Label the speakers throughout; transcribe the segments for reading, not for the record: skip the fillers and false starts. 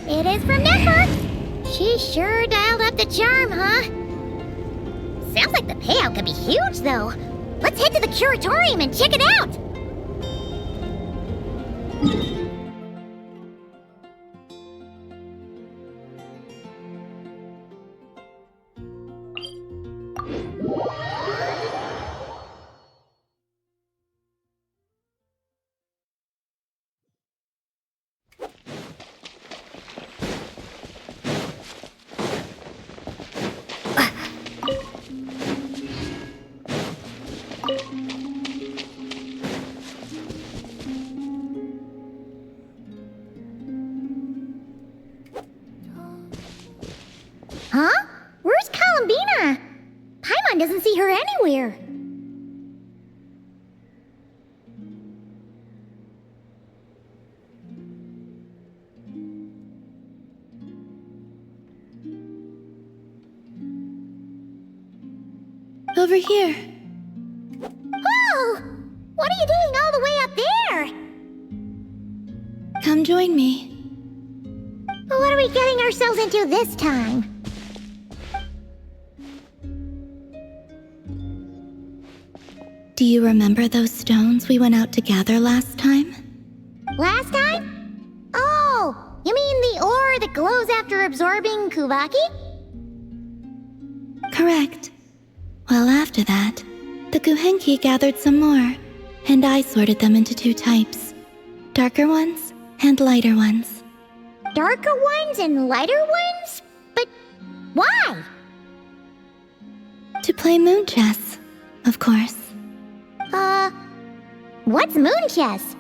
Speaker 1: It is from Nefer. She sure dialed up the charm, huh? Sounds like the payout could be huge, though. Let's head to the curatorium and check it out. Huh? Where's Columbina? Paimon doesn't see her anywhere.
Speaker 2: Over here.
Speaker 1: Whoa! What are you doing all the way up there?
Speaker 2: Come join me.
Speaker 1: What are we getting ourselves into this time?
Speaker 2: Do you remember those stones we went out to gather last time?
Speaker 1: Last time? Oh, you mean the ore that glows after absorbing Kuvaki?
Speaker 2: Correct. Well, after that, the Guhenki gathered some more, and I sorted them into two types. Darker ones and lighter ones.
Speaker 1: Darker ones and lighter ones? But why?
Speaker 2: To play moon chess, of course.
Speaker 1: What's moon chess?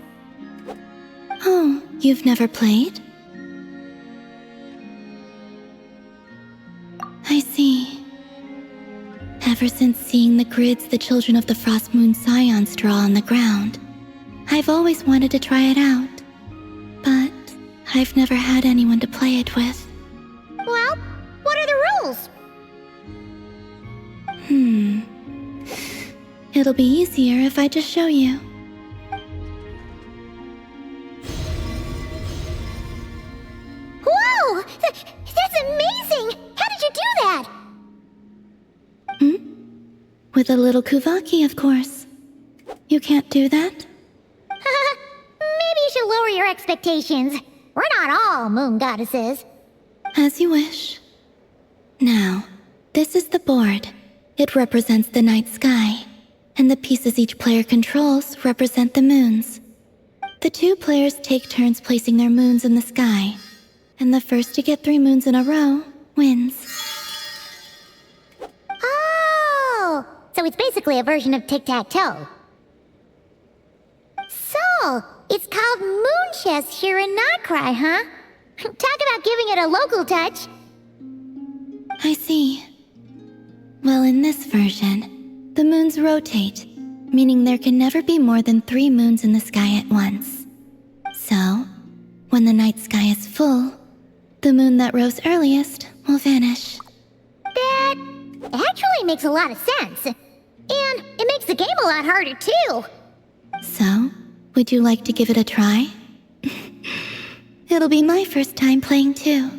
Speaker 2: Oh, you've never played? I see. Ever since seeing the grids the children of the Frostmoon Scions draw on the ground, I've always wanted to try it out. But I've never had anyone to play it with.
Speaker 1: Well, what are the rules?
Speaker 2: It'll be easier if I just show you.
Speaker 1: Whoa! That's amazing! How did you do that?
Speaker 2: With a little Kuvaki, of course. You can't do that?
Speaker 1: Maybe you should lower your expectations. We're not all moon goddesses.
Speaker 2: As you wish. Now, this is the board. It represents the night sky, and the pieces each player controls represent the moons. The two players take turns placing their moons in the sky, and the first to get 3 moons in a row wins.
Speaker 1: Oh! So it's basically a version of tic-tac-toe. So, it's called moon chess here in Krai, huh? Talk about giving it a local touch.
Speaker 2: I see. Well, in this version, the moons rotate, meaning there can never be more than 3 moons in the sky at once. So, when the night sky is full, the moon that rose earliest will vanish.
Speaker 1: That actually makes a lot of sense. And it makes the game a lot harder, too.
Speaker 2: So, would you like to give it a try? It'll be my first time playing, too.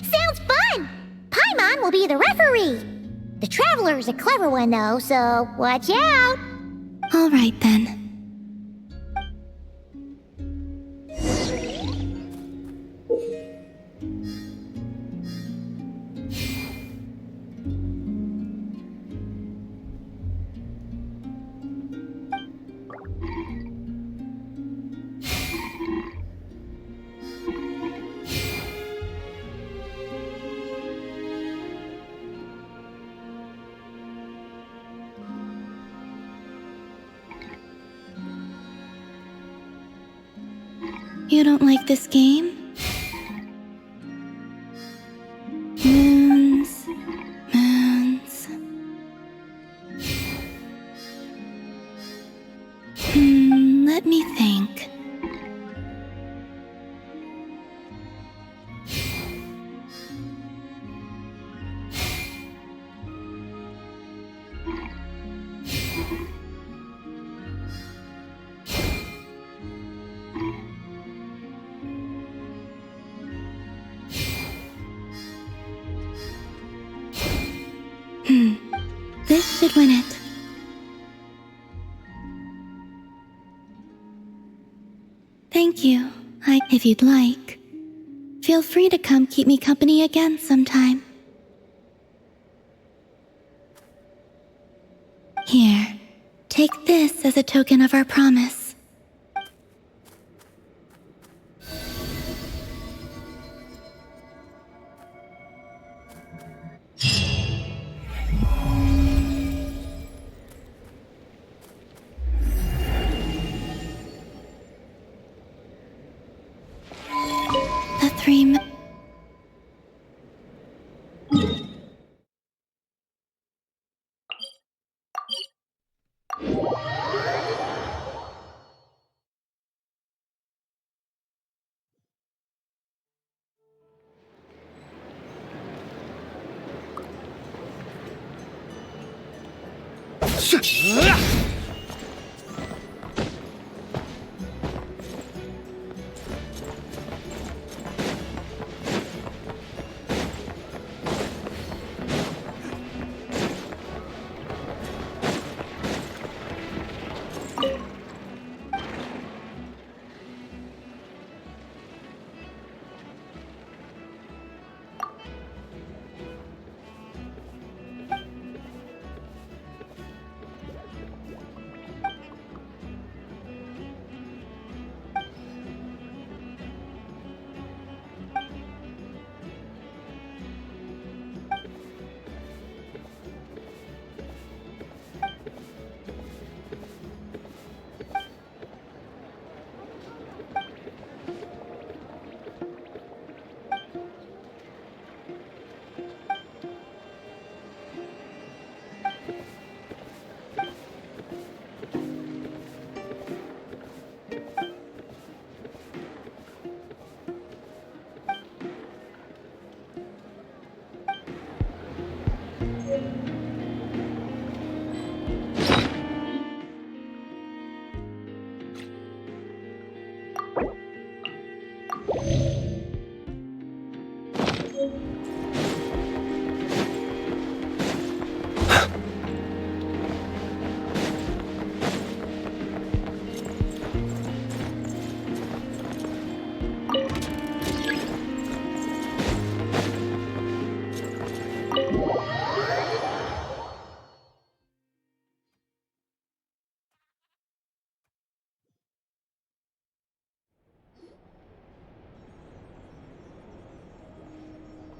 Speaker 1: Sounds fun! Paimon will be the referee. The Traveler's a clever one, though, so watch out.
Speaker 2: All right, then. You don't like this game? Moons, moons. Let me think. should win it. Thank you. If you'd like, feel free to come keep me company again sometime. Here, take this as a token of our promise. The three...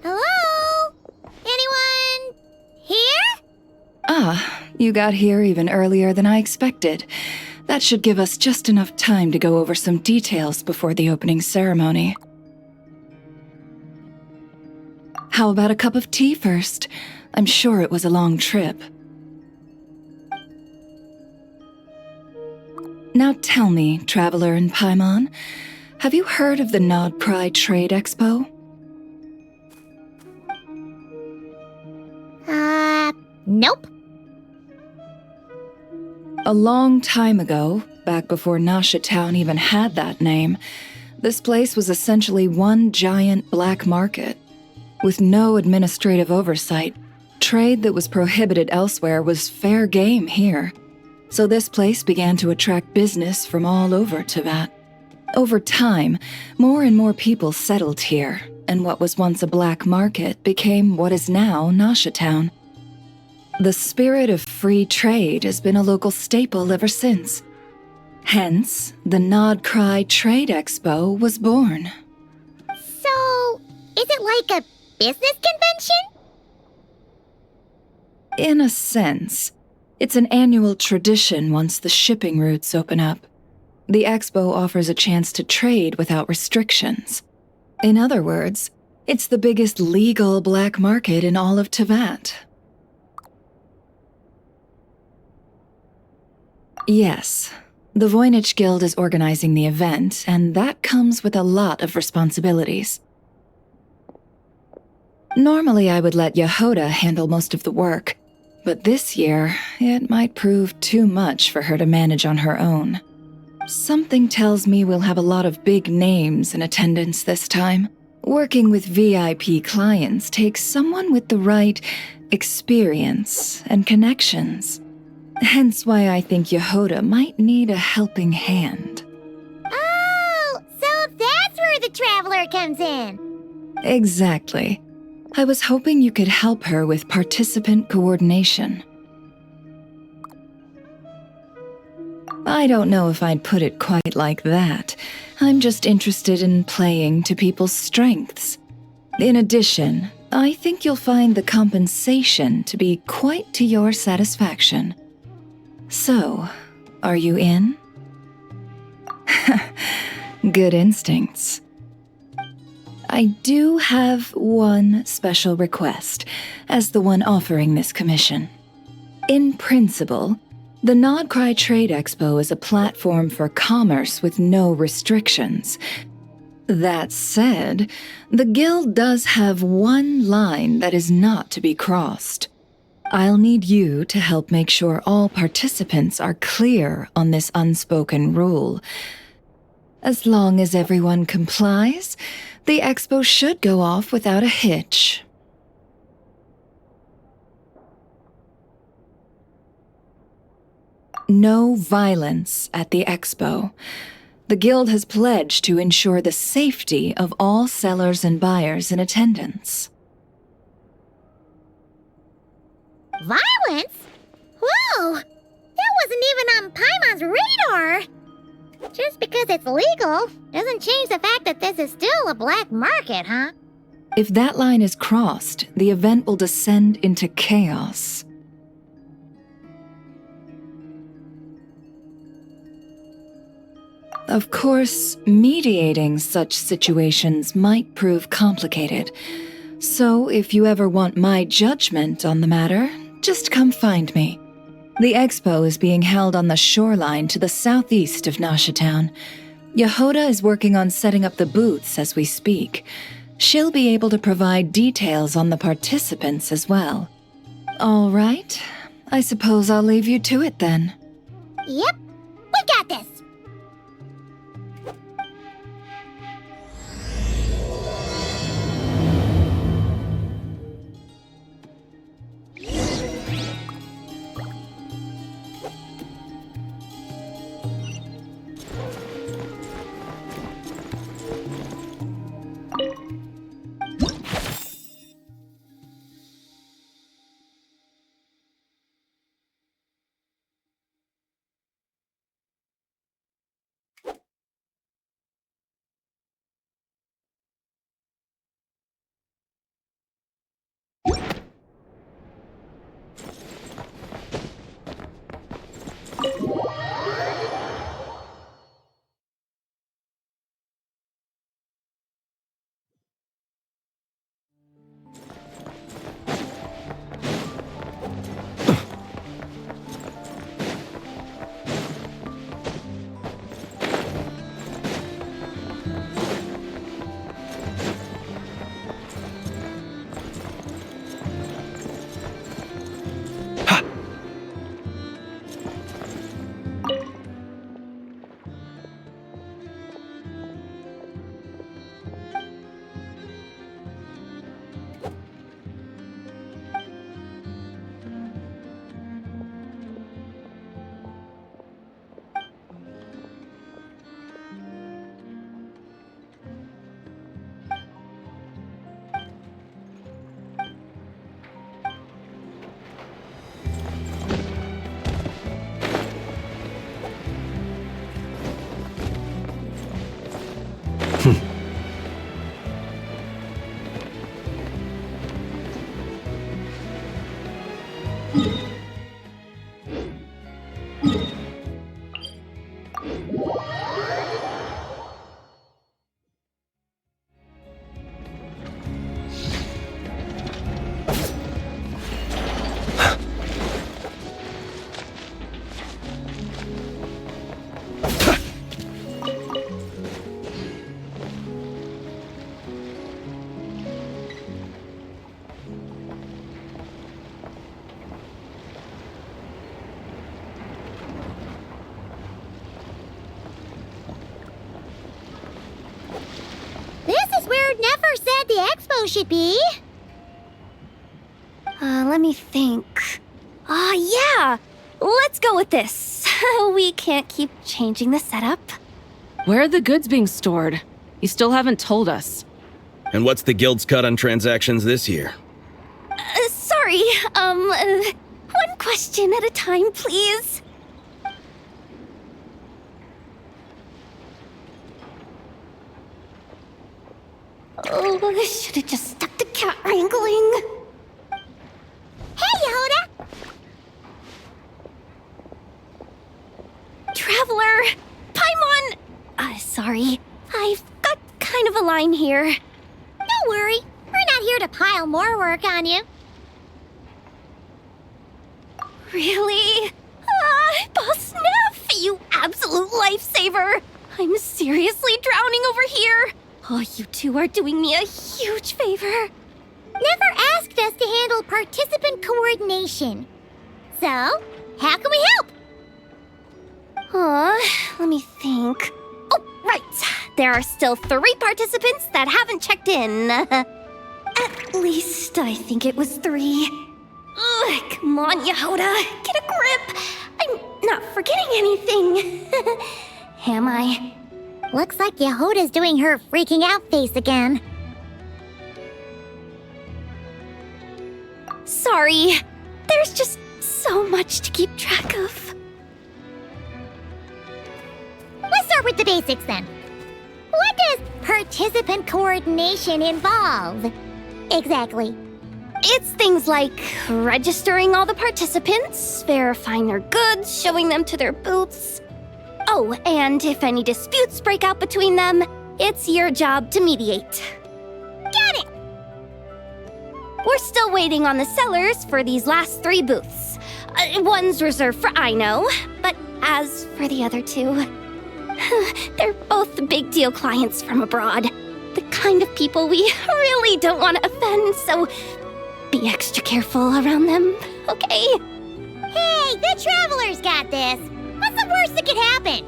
Speaker 1: Hello? Anyone here?
Speaker 3: Ah, you got here even earlier than I expected. That should give us just enough time to go over some details before the opening ceremony. How about a cup of tea first? I'm sure it was a long trip. Now tell me, traveler in Paimon, have you heard of the Krai Trade Expo?
Speaker 1: Nope.
Speaker 3: A long time ago, back before Nasha Town even had that name, this place was essentially one giant black market. With no administrative oversight, trade that was prohibited elsewhere was fair game here. So this place began to attract business from all over Teyvat. Over time, more and more people settled here, and what was once a black market became what is now Nasha Town. The spirit of free trade has been a local staple ever since. Hence, the Krai Trade Expo was born.
Speaker 1: So, is it like a business convention?
Speaker 3: In a sense, it's an annual tradition once the shipping routes open up. The expo offers a chance to trade without restrictions. In other words, it's the biggest legal black market in all of Teyvat. Yes, the Voynich Guild is organizing the event, and that comes with a lot of responsibilities. Normally I would let Yehoda handle most of the work, but this year, it might prove too much for her to manage on her own. Something tells me we'll have a lot of big names in attendance this time. Working with VIP clients takes someone with the right experience and connections. Hence why I think Yehoda might need a helping hand.
Speaker 1: Oh, so that's where the traveler comes in.
Speaker 3: Exactly. I was hoping you could help her with participant coordination. I don't know if I'd put it quite like that. I'm just interested in playing to people's strengths. In addition, I think you'll find the compensation to be quite to your satisfaction. So, are you in? Good instincts. I do have one special request, as the one offering this commission. In principle, the Krai Trade Expo is a platform for commerce with no restrictions. That said, the guild does have one line that is not to be crossed. I'll need you to help make sure all participants are clear on this unspoken rule. As long as everyone complies, the expo should go off without a hitch. No violence at the expo. The guild has pledged to ensure the safety of all sellers and buyers in attendance.
Speaker 1: Violence? Whoa! That wasn't even on Paimon's radar! Just because it's legal doesn't change the fact that this is still a black market, huh?
Speaker 3: If that line is crossed, the event will descend into chaos. Of course, mediating such situations might prove complicated. So if you ever want my judgment on the matter, just come find me. The expo is being held on the shoreline to the southeast of Nasha Town. Yehoda is working on setting up the booths as we speak. She'll be able to provide details on the participants as well. All right, I suppose I'll leave you to it then.
Speaker 1: Yep, we got this! the expo should be.
Speaker 4: Let me think. Yeah! Let's go with this. We can't keep changing the setup.
Speaker 5: Where are the goods being stored? You still haven't told us.
Speaker 6: And what's the guild's cut on transactions this year?
Speaker 4: Sorry, one question at a time, please. Oh, I should have just stuck to cat wrangling.
Speaker 1: Hey, Yehuda!
Speaker 4: Traveler! Paimon! Sorry. I've got kind of a line here.
Speaker 1: Don't worry. We're not here to pile more work on you.
Speaker 4: Really? Boss Neff, you absolute lifesaver! I'm seriously drowning over here. Oh, you two are doing me a huge favor.
Speaker 1: Never asked us to handle participant coordination. So, how can we help?
Speaker 4: Let me think. Oh, right. There are still 3 participants that haven't checked in. At least I think it was 3. Ugh, come on, Yehuda. Get a grip. I'm not forgetting anything. Am I?
Speaker 1: Looks like Yehuda's doing her freaking out face again.
Speaker 4: Sorry. There's just so much to keep track of.
Speaker 1: Let's start with the basics then. What does participant coordination involve? Exactly.
Speaker 4: It's things like registering all the participants, verifying their goods, showing them to their booths. Oh, and if any disputes break out between them, it's your job to mediate.
Speaker 1: Got it!
Speaker 4: We're still waiting on the sellers for these last 3 booths. One's reserved for Aino, but as for the other 2, they're both big deal clients from abroad. The kind of people we really don't want to offend, so be extra careful around them, okay?
Speaker 1: Hey, the Traveler's got this. What's the worst that could happen?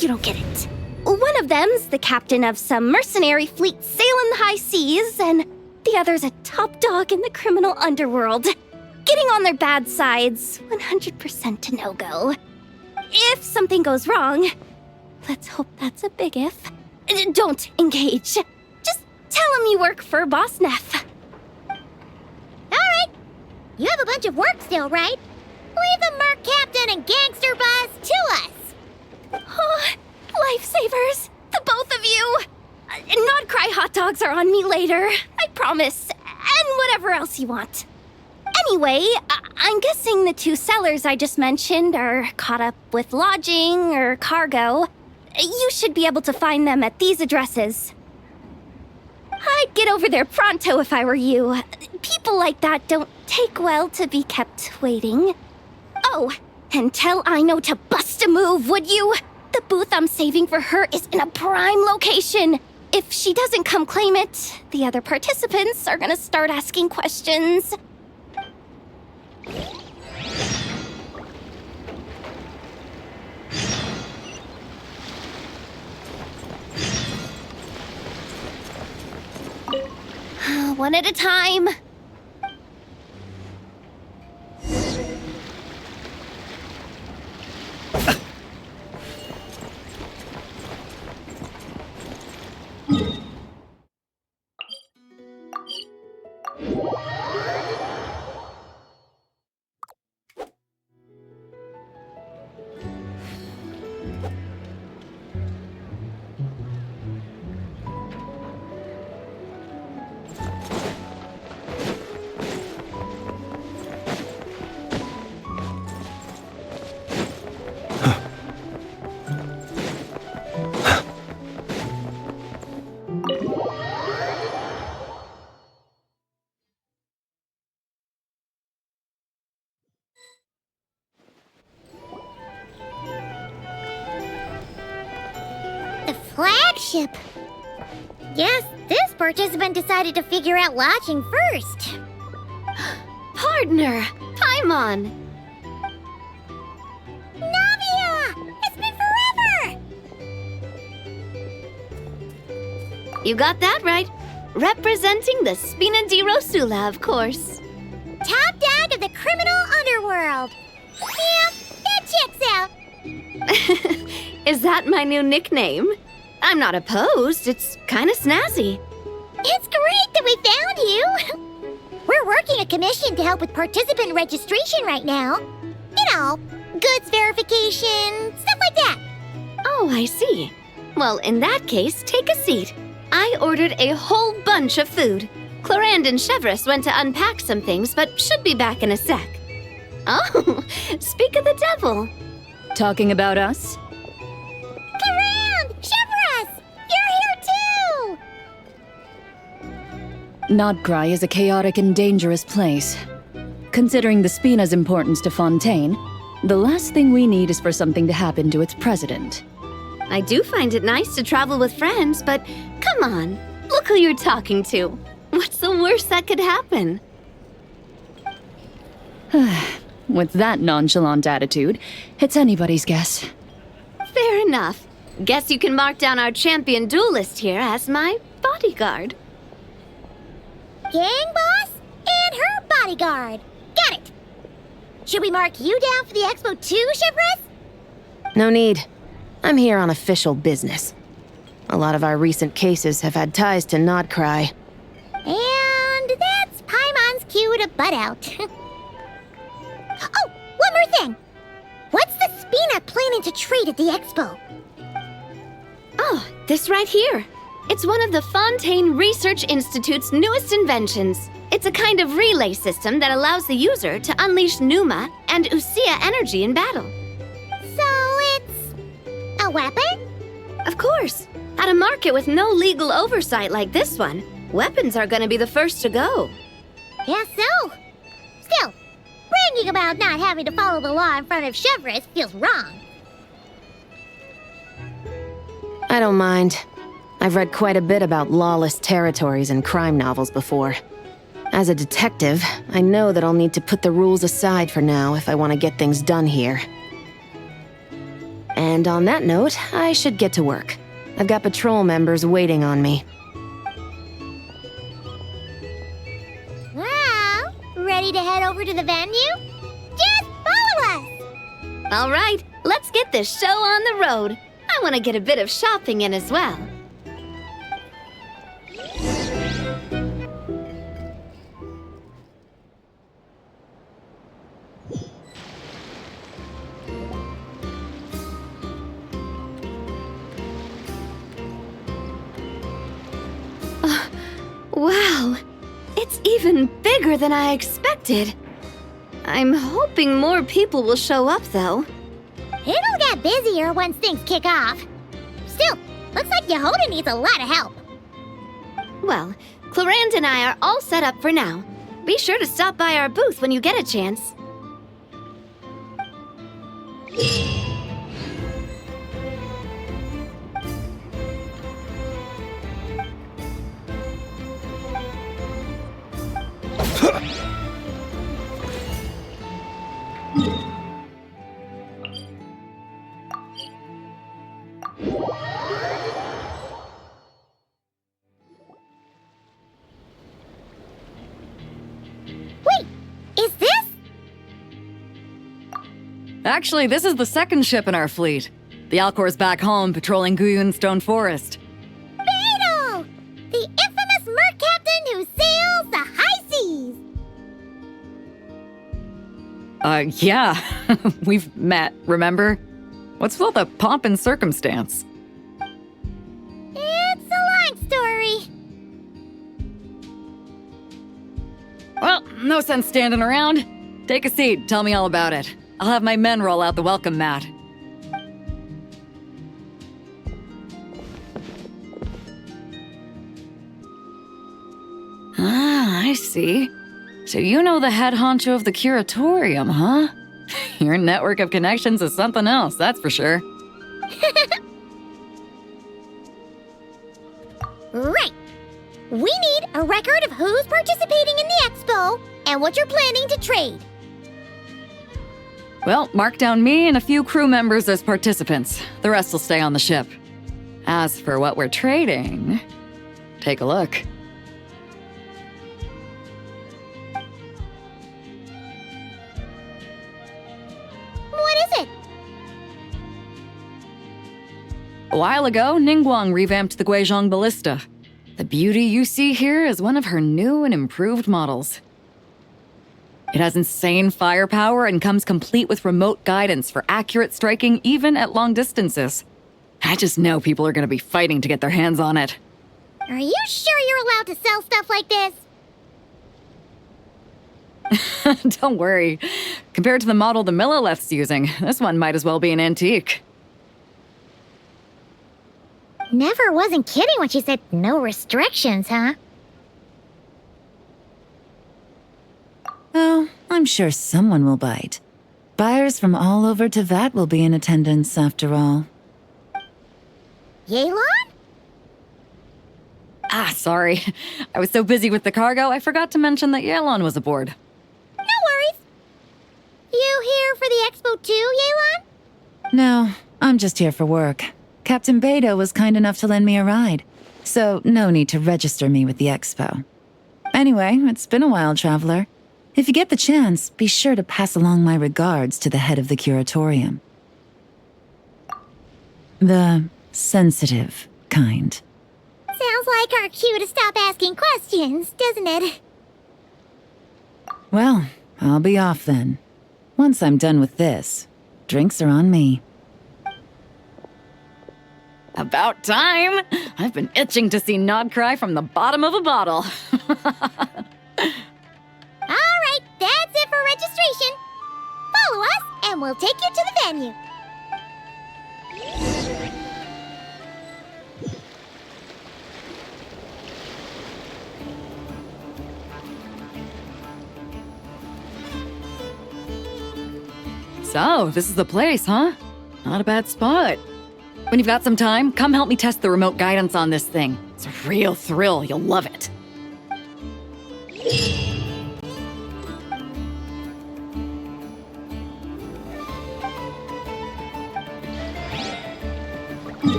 Speaker 4: You don't get it. One of them's the captain of some mercenary fleet sailing the high seas, and the other's a top dog in the criminal underworld. Getting on their bad sides, 100% a no-go. If something goes wrong, let's hope that's a big if, don't engage. Just tell him you work for Boss Neff.
Speaker 1: Alright. You have a bunch of work still, right? Leave the merc captain and gangster boss to us.
Speaker 4: Oh, lifesavers, the both of you. Not cry hot dogs are on me later, I promise. And whatever else you want. Anyway, I'm guessing the 2 sellers I just mentioned are caught up with lodging or cargo. You should be able to find them at these addresses. I'd get over there pronto if I were you. People like that don't take well to be kept waiting. Oh, and tell Aino to bust a move, would you? The booth I'm saving for her is in a prime location. If she doesn't come claim it, the other participants are gonna start asking questions. One at a time.
Speaker 1: Flagship. Guess this participant decided to figure out lodging first.
Speaker 4: Partner, Paimon.
Speaker 1: Navia! It's been forever!
Speaker 4: You got that right. Representing the Spina di Rosula, of course.
Speaker 1: Top dog of the criminal underworld. Yeah, that checks out.
Speaker 4: Is that my new nickname? I'm not opposed. It's kind of snazzy.
Speaker 1: It's great that we found you. We're working a commission to help with participant registration right now. You know, goods verification, stuff like that.
Speaker 4: Oh, I see. Well, in that case, take a seat. I ordered a whole bunch of food. Clorand and Chevreuse went to unpack some things, but should be back in a sec. Oh, speak of the devil.
Speaker 3: Talking about us?
Speaker 1: Clorand! Chevreuse! You're here too!
Speaker 3: Nodcry is a chaotic and dangerous place. Considering the Spina's importance to Fontaine, the last thing we need is for something to happen to its president.
Speaker 4: I do find it nice to travel with friends, but come on, look who you're talking to. What's the worst that could happen?
Speaker 3: With that nonchalant attitude, it's anybody's guess.
Speaker 4: Fair enough. Guess you can mark down our champion duelist here as my bodyguard.
Speaker 1: Gang boss and her bodyguard. Got it. Should we mark you down for the expo too, Chevreuse?
Speaker 7: No need. I'm here on official business. A lot of our recent cases have had ties to Nodcry.
Speaker 1: And that's Paimon's cue to butt out. Oh, one more thing. What's the Spina planning to trade at the expo?
Speaker 4: Oh, this right here. It's one of the Fontaine Research Institute's newest inventions. It's a kind of relay system that allows the user to unleash Pneuma and Usia energy in battle.
Speaker 1: So it's a weapon?
Speaker 4: Of course. At a market with no legal oversight like this one, weapons are gonna be the first to go.
Speaker 1: Guess so. Still, bragging about not having to follow the law in front of Chevreuse feels wrong.
Speaker 7: I don't mind. I've read quite a bit about lawless territories and crime novels before. As a detective, I know that I'll need to put the rules aside for now if I want to get things done here. And on that note, I should get to work. I've got patrol members waiting on me.
Speaker 1: Well, ready to head over to the venue? Just follow us!
Speaker 4: All right, let's get this show on the road. I want to get a bit of shopping in as well. Wow, it's even bigger than I expected. I'm hoping more people will show up, though.
Speaker 1: It'll get busier once things kick off. Still, looks like Yehoda needs a lot of help.
Speaker 4: Well, Clorand and I are all set up for now. Be sure to stop by our booth when you get a chance.
Speaker 1: Wait, is this?
Speaker 8: Actually, this is the second ship in our fleet. The Alcor's back home patrolling Guyunstone Forest.
Speaker 1: Beidou! The infamous merc captain who sails the high seas!
Speaker 8: Yeah. We've met, remember? What's with all the pomp and circumstance?
Speaker 1: It's a long story.
Speaker 8: Well, no sense standing around. Take a seat, tell me all about it. I'll have my men roll out the welcome mat. Ah, I see. So you know the head honcho of the curatorium, huh? Your network of connections is something else, that's for sure.
Speaker 1: Right. We need a record of who's participating in the expo and what you're planning to trade.
Speaker 8: Well, mark down me and a few crew members as participants. The rest will stay on the ship. As for what we're trading... Take a look.
Speaker 1: What is it?
Speaker 8: A while ago, Ningguang revamped the Guizhong Ballista. The beauty you see here is one of her new and improved models. It has insane firepower and comes complete with remote guidance for accurate striking even at long distances. I just know people are going to be fighting to get their hands on it.
Speaker 1: Are you sure you're allowed to sell stuff like this?
Speaker 8: Don't worry. Compared to the model the Millileth's using, this one might as well be an antique.
Speaker 1: Never wasn't kidding when she said no restrictions, huh?
Speaker 9: Oh, I'm sure someone will bite. Buyers from all over Teyvat will be in attendance after all.
Speaker 1: Yelan?
Speaker 8: Ah, sorry. I was so busy with the cargo, I forgot to mention that Yelan was aboard.
Speaker 1: No worries. You here for the expo too, Yelan?
Speaker 9: No, I'm just here for work. Captain Beidou was kind enough to lend me a ride, so no need to register me with the expo. Anyway, it's been a while, traveler. If you get the chance, be sure to pass along my regards to the head of the curatorium. The sensitive kind.
Speaker 1: Sounds like our cue to stop asking questions, doesn't it?
Speaker 9: Well, I'll be off then. Once I'm done with this, drinks are on me.
Speaker 8: About time! I've been itching to see Nod cry from the bottom of a bottle.
Speaker 1: Alright, that's it for registration. Follow us, and we'll take you to the venue.
Speaker 8: So, this is the place, huh? Not a bad spot. When you've got some time, come help me test the remote guidance on this thing. It's a real thrill, you'll love it.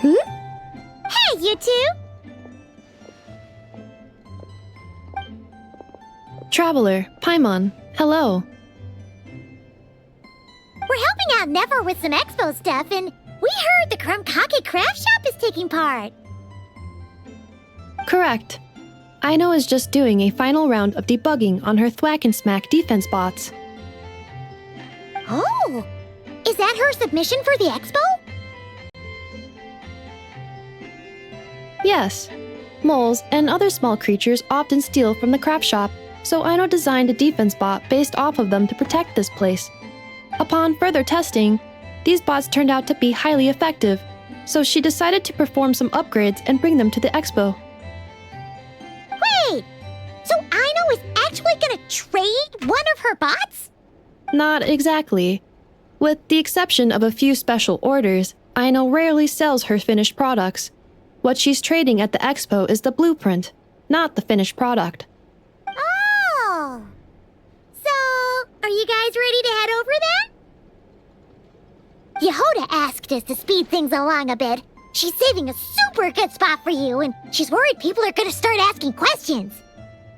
Speaker 1: Hey, you two!
Speaker 10: Traveler, Paimon, hello.
Speaker 1: We're helping out Never with some expo stuff, and we heard the Krumkake craft shop is taking part.
Speaker 10: Correct. Aino is just doing a final round of debugging on her Thwack and Smack defense bots.
Speaker 1: Oh! Is that her submission for the expo?
Speaker 10: Yes. Moles and other small creatures often steal from the craft shop, so Aino designed a defense bot based off of them to protect this place. Upon further testing, these bots turned out to be highly effective, so she decided to perform some upgrades and bring them to the expo.
Speaker 1: Wait! So Aino is actually gonna trade one of her bots?
Speaker 10: Not exactly. With the exception of a few special orders, Aino rarely sells her finished products. What she's trading at the expo is the blueprint, not the finished product.
Speaker 1: Oh! So, are you guys ready to head over there? Yehoda asked us to speed things along a bit. She's saving a super good spot for you, and she's worried people are gonna start asking questions.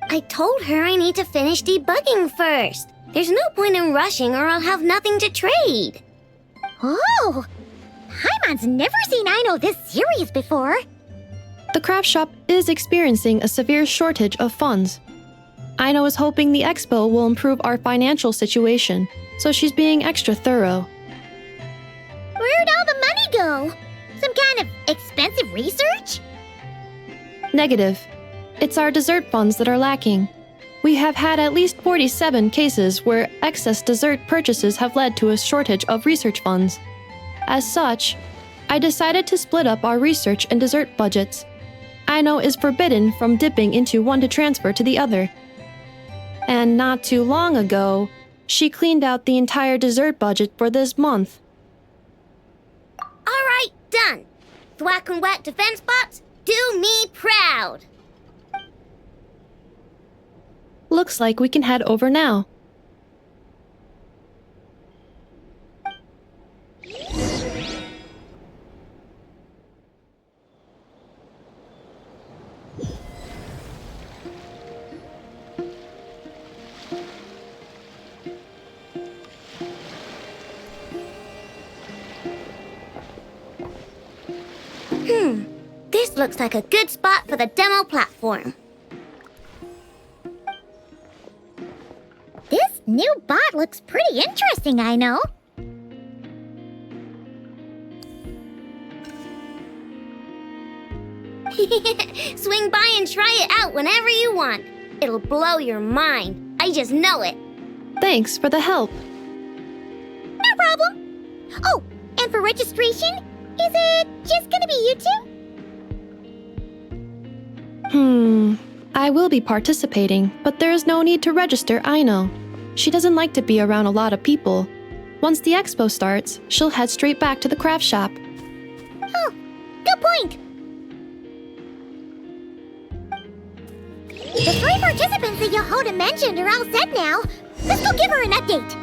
Speaker 11: I told her I need to finish debugging first. There's no point in rushing or I'll have nothing to trade.
Speaker 1: Oh! Paimon's never seen Aino this serious before.
Speaker 10: The craft shop is experiencing a severe shortage of funds. Aino is hoping the expo will improve our financial situation, so she's being extra thorough.
Speaker 1: Where'd all the money go? Some kind of expensive research?
Speaker 10: Negative. It's our dessert funds that are lacking. We have had at least 47 cases where excess dessert purchases have led to a shortage of research funds. As such, I decided to split up our research and dessert budgets. Aino is forbidden from dipping into one to transfer to the other. And not too long ago, she cleaned out the entire dessert budget for this month.
Speaker 11: Alright, done. Thwack and whack defense bots, do me proud.
Speaker 10: Looks like we can head over now.
Speaker 11: This looks like a good spot for the demo platform.
Speaker 1: This new bot looks pretty interesting, I know.
Speaker 11: Swing by and try it out whenever you want. It'll blow your mind. I just know it.
Speaker 10: Thanks for the help.
Speaker 1: No problem. Oh, and for registration, is it just gonna be you two?
Speaker 10: I will be participating, but there is no need to register, Aino. She doesn't like to be around a lot of people. Once the expo starts, she'll head straight back to the craft shop.
Speaker 1: Oh, good point. The 3 participants that Yohoda mentioned are all set now. Let's go give her an update.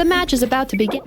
Speaker 10: The match is about to begin.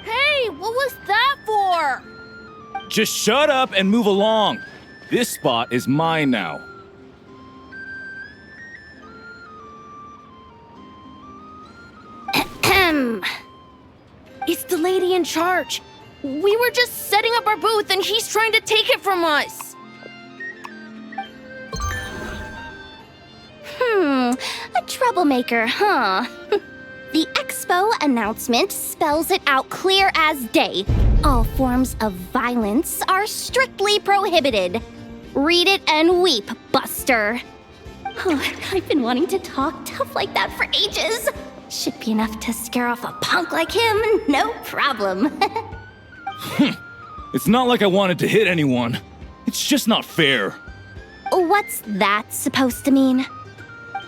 Speaker 4: Hey, what was that for?
Speaker 12: Just shut up and move along. This spot is mine now.
Speaker 4: It's the lady in charge. We were just setting up our booth and he's trying to take it from us. A troublemaker, huh? The expo announcement spells it out clear as day. All forms of violence are strictly prohibited. Read it and weep, Buster. I've been wanting to talk tough like that for ages. Should be enough to scare off a punk like him, no problem.
Speaker 12: It's not like I wanted to hit anyone. It's just not fair.
Speaker 4: What's that supposed to mean?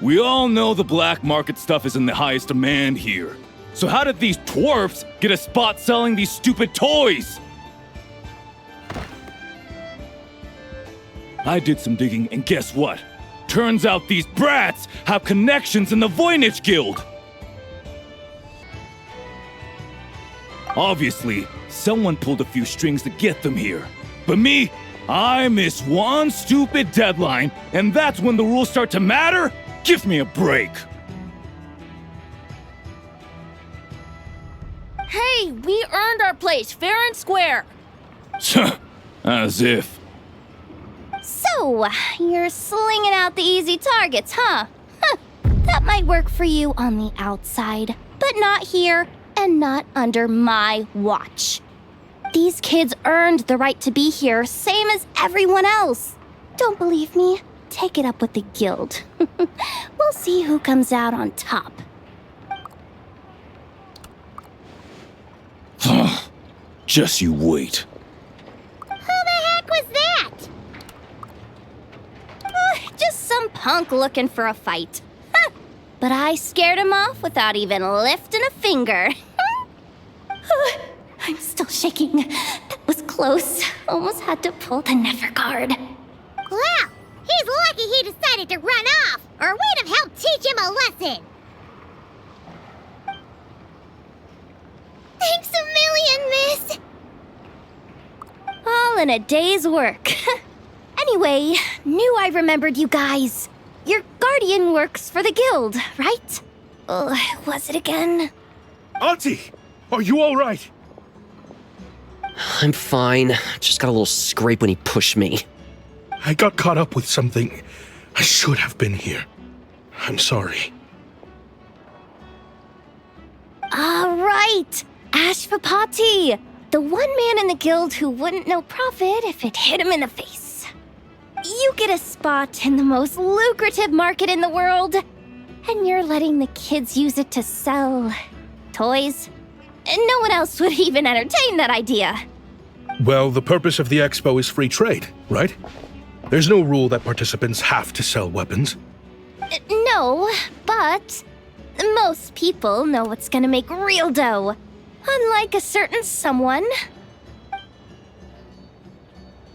Speaker 12: We all know the black market stuff is in the highest demand here. So how did these dwarfs get a spot selling these stupid toys? I did some digging, and guess what? Turns out these brats have connections in the Voynich Guild. Obviously, someone pulled a few strings to get them here. But me, I miss one stupid deadline, and that's when the rules start to matter? Give me a break.
Speaker 4: Hey, we earned our place fair and square.
Speaker 12: As if.
Speaker 4: So, you're slinging out the easy targets, huh? That might work for you on the outside, but not here and not under my watch. These kids earned the right to be here, same as everyone else. Don't believe me? Take it up with the guild. We'll see who comes out on top.
Speaker 12: Just you wait.
Speaker 1: Who the heck was that?
Speaker 4: Just some punk looking for a fight. But I scared him off without even lifting a finger. I'm still shaking. That was close. Almost had to pull the never guard.
Speaker 1: Well, he's lucky he decided to run off, or we'd have helped teach him a lesson. Thanks a million, miss.
Speaker 4: All in a day's work. Anyway, knew I remembered you guys. Your guardian works for the guild, right? Was it again?
Speaker 13: Auntie, are you all right?
Speaker 14: I'm fine. Just got a little scrape when he pushed me.
Speaker 13: I got caught up with something. I should have been here. I'm sorry.
Speaker 4: Right. Ashvapati, the one man in the guild who wouldn't know profit if it hit him in the face. You get a spot in the most lucrative market in the world, and you're letting the kids use it to sell toys. No one else would even entertain that idea.
Speaker 13: Well, the purpose of the expo is free trade, right? There's no rule that participants have to sell weapons.
Speaker 4: No, but most people know what's gonna make real dough. Unlike a certain someone.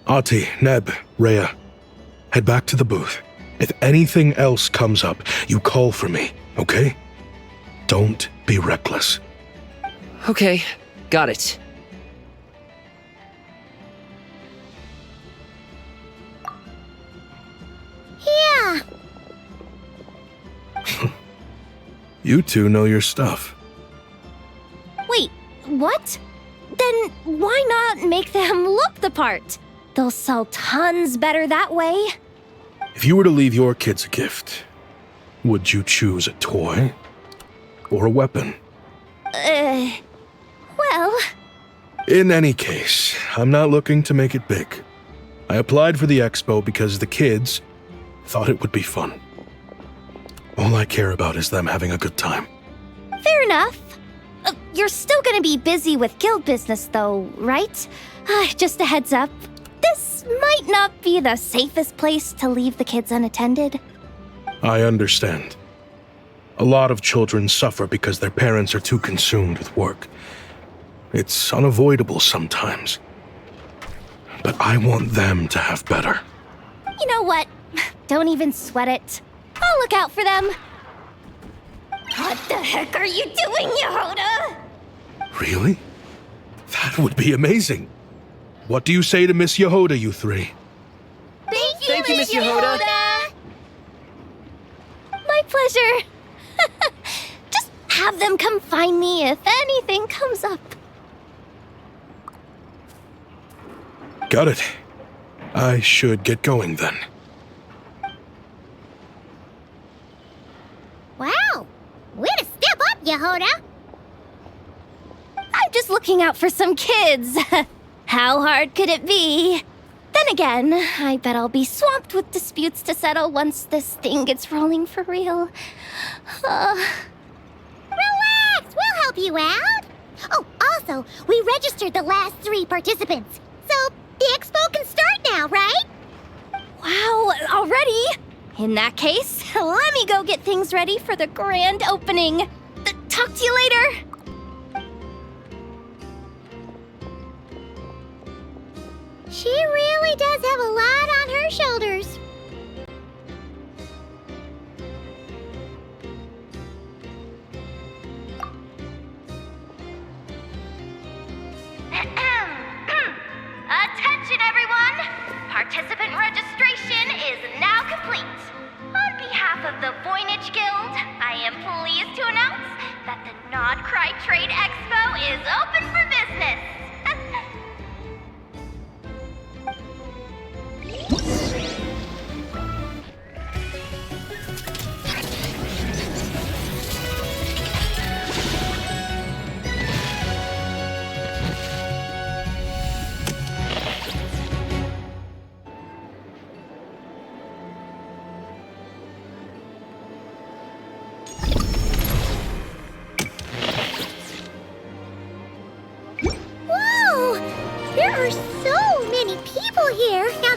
Speaker 13: Ati, Neb, Rhea, head back to the booth. If anything else comes up, you call for me, okay? Don't be reckless.
Speaker 14: Okay, got it.
Speaker 1: Yeah.
Speaker 13: You two know your stuff.
Speaker 4: Wait, what? Then why not make them look the part? They'll sell tons better that way.
Speaker 13: If you were to leave your kids a gift, would you choose a toy or a weapon.
Speaker 4: Well...
Speaker 13: In any case, I'm not looking to make it big. I applied for the expo because the kids thought it would be fun. All I care about is them having a good time.
Speaker 4: Fair enough. You're still gonna be busy with guild business though, right? Just a heads up. This might not be the safest place to leave the kids unattended.
Speaker 13: I understand. A lot of children suffer because their parents are too consumed with work. It's unavoidable sometimes. But I want them to have better.
Speaker 4: You know what? Don't even sweat it. I'll look out for them. What the heck are you doing, Yehoda?
Speaker 13: Really? That would be amazing. What do you say to Miss Yehoda, you three?
Speaker 4: Thank you, Miss Yehoda. My pleasure. Just have them come find me if anything comes up.
Speaker 13: Got it. I should get going then.
Speaker 1: Wow! Way to step up, Yehoda!
Speaker 4: I'm just looking out for some kids. How hard could it be? Then again, I bet I'll be swamped with disputes to settle once this thing gets rolling for real.
Speaker 1: Relax! We'll help you out! Oh, also, we registered the last 3 participants. So, the expo can start now, right?
Speaker 4: Wow, already? In that case, let me go get things ready for the grand opening. Talk to you later.
Speaker 1: She really does have a lot on her shoulders.
Speaker 15: Attention, everyone! Participant registration is now complete. On behalf of the Voynich Guild, I am pleased to announce that the Non-Krai Trade Expo is open for business.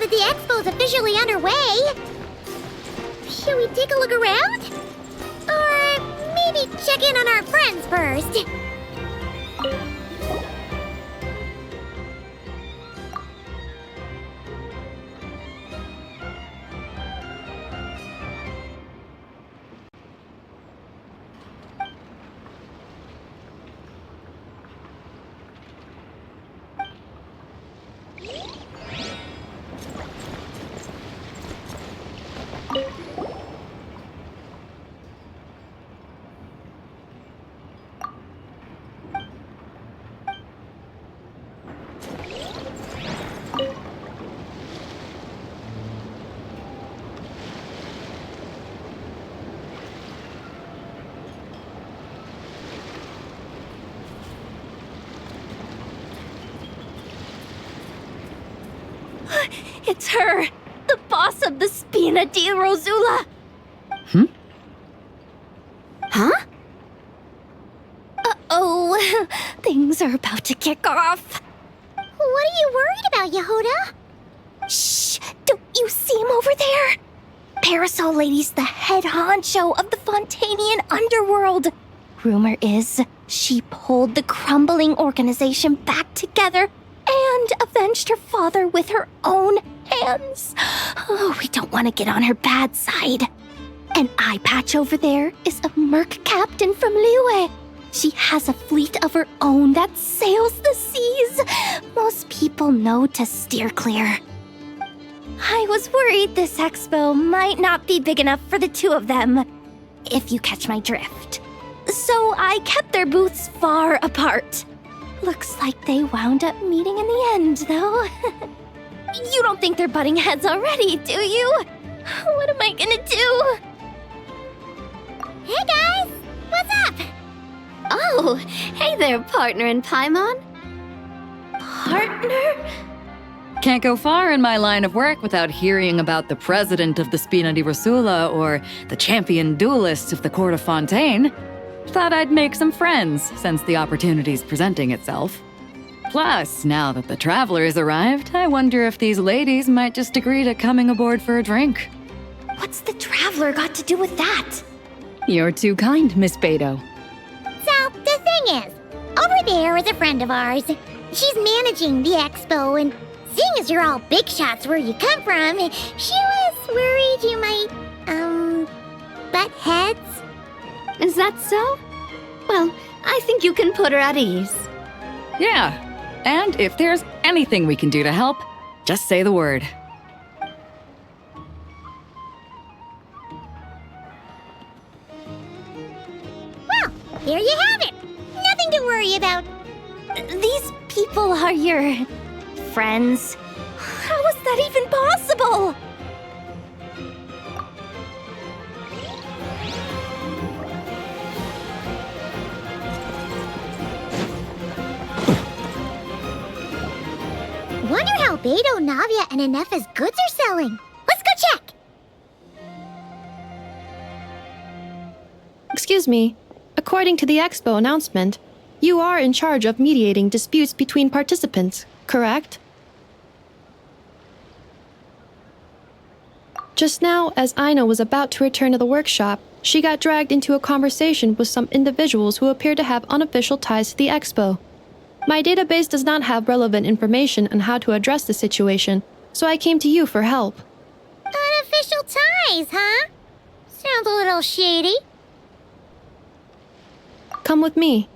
Speaker 1: The expo's officially underway. Should we take a look around? Or maybe check in on our friends first?
Speaker 4: It's her! The boss of the Spina di Rosula! Huh? Uh-oh. Things are about to kick off.
Speaker 1: What are you worried about, Yehoda?
Speaker 4: Shh! Don't you see him over there? Parasol Lady's the head honcho of the Fontanian underworld. Rumor is she pulled the crumbling organization back together and avenged her father with her own hands. Oh, we don't want to get on her bad side. An eye patch over there is a merc captain from Liyue. She has a fleet of her own that sails the seas. Most people know to steer clear. I was worried this expo might not be big enough for the 2 of them, if you catch my drift. So I kept their booths far apart. Looks like they wound up meeting in the end, though. You don't think they're butting heads already, do you? What am I gonna do?
Speaker 1: Hey guys! What's up?
Speaker 4: Oh, hey there, partner in Paimon. Partner?
Speaker 8: Can't go far in my line of work without hearing about the president of the Spina di Rosula or the champion duelist of the court of Fontaine. Thought I'd make some friends since the opportunity's presenting itself. Plus, now that the traveler's arrived, I wonder if these ladies might just agree to coming aboard for a drink.
Speaker 4: What's the traveler got to do with that?
Speaker 8: You're too kind, Miss Beto.
Speaker 1: So, the thing is, over there is a friend of ours. She's managing the expo, and seeing as you're all big shots where you come from, she was worried you might, butt heads.
Speaker 4: Is that so? Well, I think you can put her at ease.
Speaker 8: Yeah, and if there's anything we can do to help, just say the word.
Speaker 1: Well, there you have it. Nothing to worry about.
Speaker 4: These people are your friends. How is that even possible?
Speaker 1: Wonder how Beto, Navia, and Ineffa's goods are selling. Let's go check.
Speaker 10: Excuse me. According to the expo announcement, you are in charge of mediating disputes between participants, correct? Just now, as Aino was about to return to the workshop, she got dragged into a conversation with some individuals who appear to have unofficial ties to the expo. My database does not have relevant information on how to address the situation, so I came to you for help.
Speaker 1: Unofficial ties, huh? Sounds a little shady.
Speaker 10: Come with me.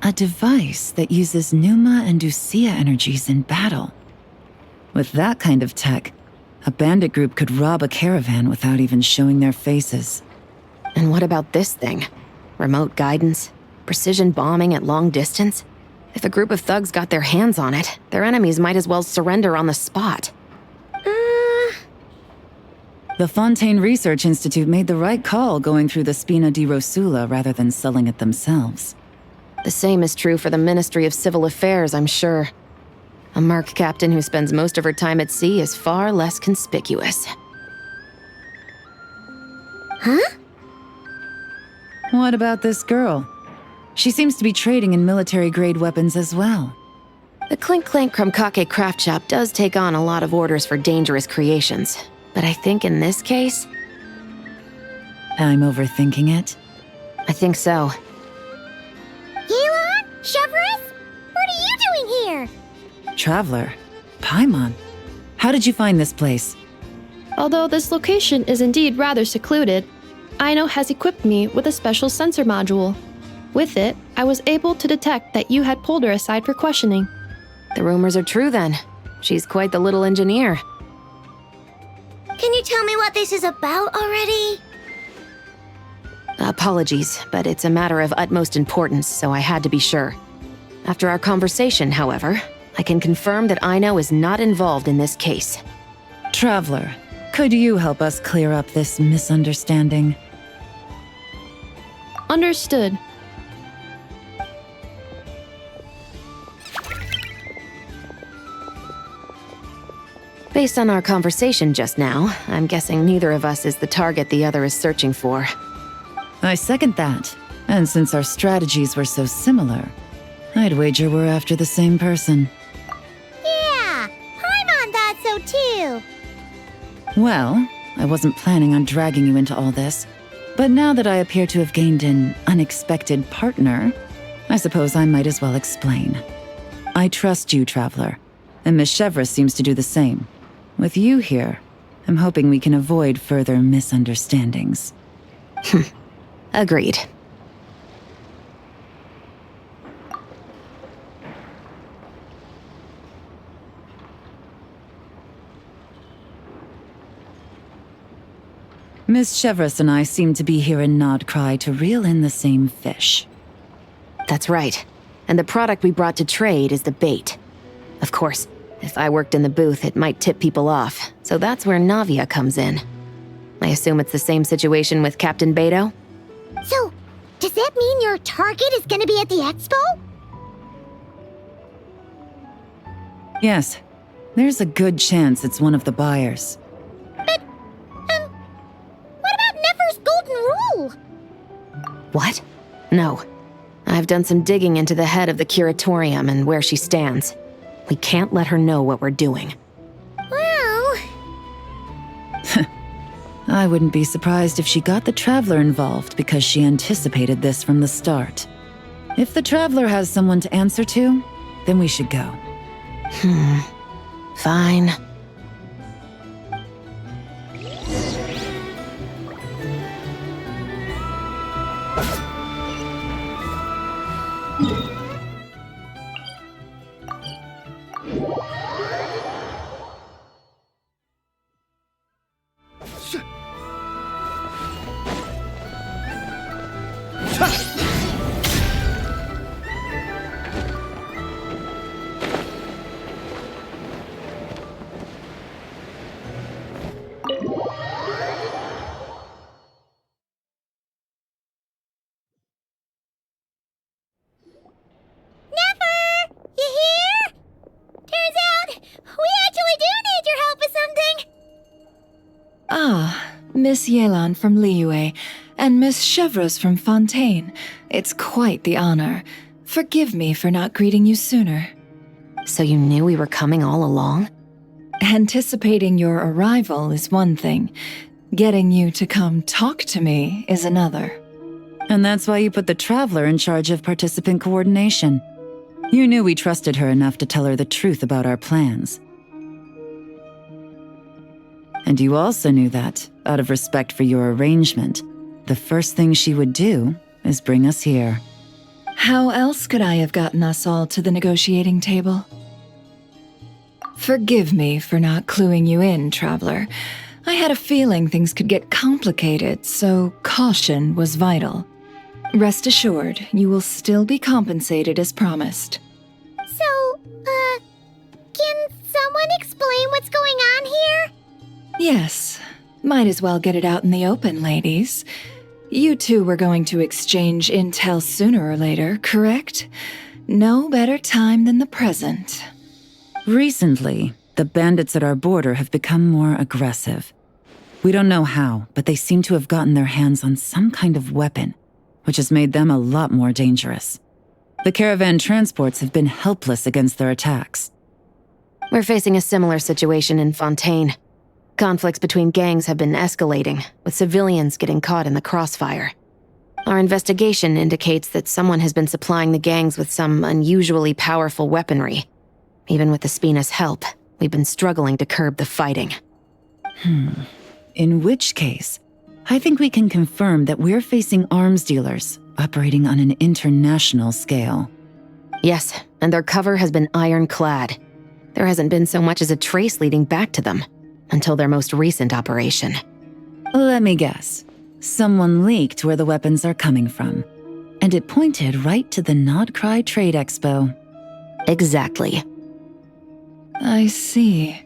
Speaker 9: A device that uses Pneuma and Ducia energies in battle. With that kind of tech, a bandit group could rob a caravan without even showing their faces.
Speaker 7: And what about this thing? Remote guidance? Precision bombing at long distance? If a group of thugs got their hands on it, their enemies might as well surrender on the spot.
Speaker 9: The Fontaine Research Institute made the right call going through the Spina di Rosula rather than selling it themselves.
Speaker 7: The same is true for the Ministry of Civil Affairs, I'm sure. A merc captain who spends most of her time at sea is far less conspicuous.
Speaker 1: Huh?
Speaker 9: What about this girl? She seems to be trading in military-grade weapons as well.
Speaker 7: The Clink Clank Krumkake craft shop does take on a lot of orders for dangerous creations. But I think in this case...
Speaker 9: I'm overthinking it?
Speaker 7: I think so.
Speaker 1: Elon? Chevrolet? What are you doing here?
Speaker 9: Traveler? Paimon? How did you find this place?
Speaker 10: Although this location is indeed rather secluded, Aino has equipped me with a special sensor module. With it, I was able to detect that you had pulled her aside for questioning.
Speaker 7: The rumors are true then. She's quite the little engineer.
Speaker 11: Can you tell me what this is about already?
Speaker 7: Apologies, but it's a matter of utmost importance, so I had to be sure. After our conversation, however, I can confirm that Aino is not involved in this case.
Speaker 9: Traveler, could you help us clear up this misunderstanding?
Speaker 10: Understood.
Speaker 7: Based on our conversation just now, I'm guessing neither of us is the target the other is searching for.
Speaker 9: I second that. And since our strategies were so similar, I'd wager we're after the same person.
Speaker 1: Yeah, Paimon thought so too.
Speaker 9: Well, I wasn't planning on dragging you into all this, but now that I appear to have gained an unexpected partner, I suppose I might as well explain. I trust you, Traveler, and Miss Chevrolet seems to do the same. With you here, I'm hoping we can avoid further misunderstandings.
Speaker 7: Agreed.
Speaker 9: Miss Chevrolet and I seem to be here in Nod Krai to reel in the same fish.
Speaker 7: That's right. And the product we brought to trade is the bait. Of course, if I worked in the booth, it might tip people off, so that's where Navia comes in. I assume it's the same situation with Captain Beto?
Speaker 1: So, does that mean your target is gonna be at the expo?
Speaker 9: Yes, there's a good chance it's one of the buyers.
Speaker 1: But, what about Nefer's golden rule?
Speaker 7: What? No. I've done some digging into the head of the curatorium and where she stands. We can't let her know what we're doing.
Speaker 1: Well...
Speaker 9: I wouldn't be surprised if she got the Traveler involved because she anticipated this from the start. If the Traveler has someone to answer to, then we should go.
Speaker 7: Fine.
Speaker 3: Miss Yelan from Liyue, and Miss Chevreuse from Fontaine. It's quite the honor. Forgive me for not greeting you sooner.
Speaker 7: So you knew we were coming all along?
Speaker 3: Anticipating your arrival is one thing. Getting you to come talk to me is another.
Speaker 9: And that's why you put the Traveler in charge of participant coordination. You knew we trusted her enough to tell her the truth about our plans. And you also knew that, out of respect for your arrangement, the first thing she would do is bring us here.
Speaker 3: How else could I have gotten us all to the negotiating table? Forgive me for not cluing you in, Traveler. I had a feeling things could get complicated, so caution was vital. Rest assured, you will still be compensated as promised.
Speaker 1: So, can someone explain what's going on here?
Speaker 3: Yes. Might as well get it out in the open, ladies. You two were going to exchange intel sooner or later, correct? No better time than the present.
Speaker 9: Recently, the bandits at our border have become more aggressive. We don't know how, but they seem to have gotten their hands on some kind of weapon, which has made them a lot more dangerous. The caravan transports have been helpless against their attacks.
Speaker 7: We're facing a similar situation in Fontaine. Conflicts between gangs have been escalating, with civilians getting caught in the crossfire. Our investigation indicates that someone has been supplying the gangs with some unusually powerful weaponry. Even with the Spina's help, we've been struggling to curb the fighting.
Speaker 9: In which case, I think we can confirm that we're facing arms dealers operating on an international scale.
Speaker 7: Yes, and their cover has been ironclad. There hasn't been so much as a trace leading back to them. Until their most recent operation.
Speaker 9: Let me guess. Someone leaked where the weapons are coming from. And it pointed right to the Krai Trade Expo.
Speaker 7: Exactly.
Speaker 3: I see.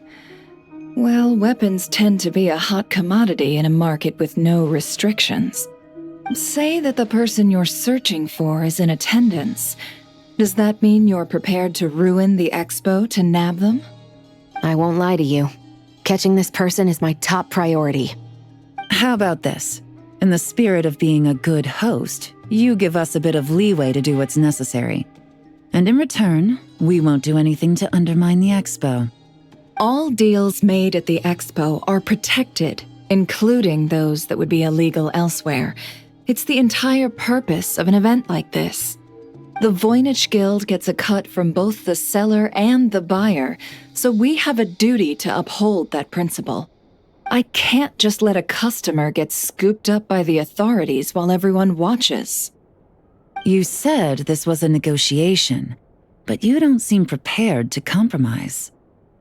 Speaker 3: Well, weapons tend to be a hot commodity in a market with no restrictions. Say that the person you're searching for is in attendance. Does that mean you're prepared to ruin the expo to nab them?
Speaker 7: I won't lie to you. Catching this person is my top priority.
Speaker 9: How about this? In the spirit of being a good host, you give us a bit of leeway to do what's necessary. And in return, we won't do anything to undermine the expo.
Speaker 3: All deals made at the expo are protected, including those that would be illegal elsewhere. It's the entire purpose of an event like this. The Voynich Guild gets a cut from both the seller and the buyer, so we have a duty to uphold that principle. I can't just let a customer get scooped up by the authorities while everyone watches.
Speaker 9: You said this was a negotiation, but you don't seem prepared to compromise.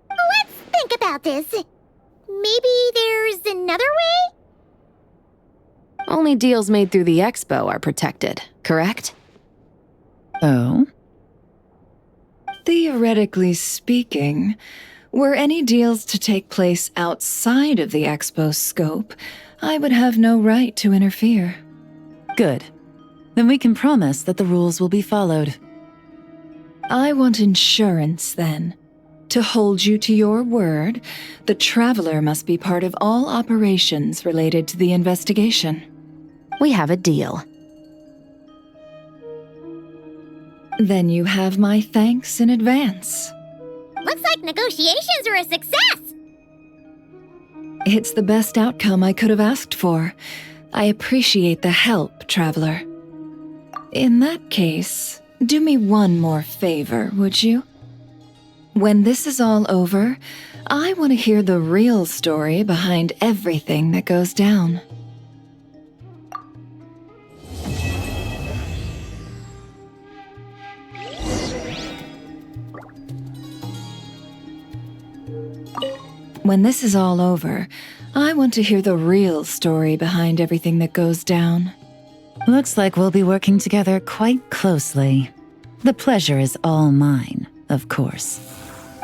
Speaker 1: Let's think about this. Maybe there's another way?
Speaker 7: Only deals made through the expo are protected, correct?
Speaker 9: Oh?
Speaker 3: Theoretically speaking, Were any deals to take place outside of the expo's scope, I would have no right to interfere.
Speaker 9: Good. Then we can promise that the rules will be followed.
Speaker 3: I want insurance, then. To hold you to your word, the Traveler must be part of all operations related to the investigation.
Speaker 7: We have a deal.
Speaker 3: Then you have my thanks in advance.
Speaker 1: Looks like negotiations are a success!
Speaker 3: It's the best outcome I could have asked for. I appreciate the help, Traveler. In that case, do me one more favor, would you? When this is all over, I want to hear the real story behind everything that goes down. When this is all over, I want to hear the real story behind everything that goes down.
Speaker 9: Looks like we'll be working together quite closely. The pleasure is all mine, of course.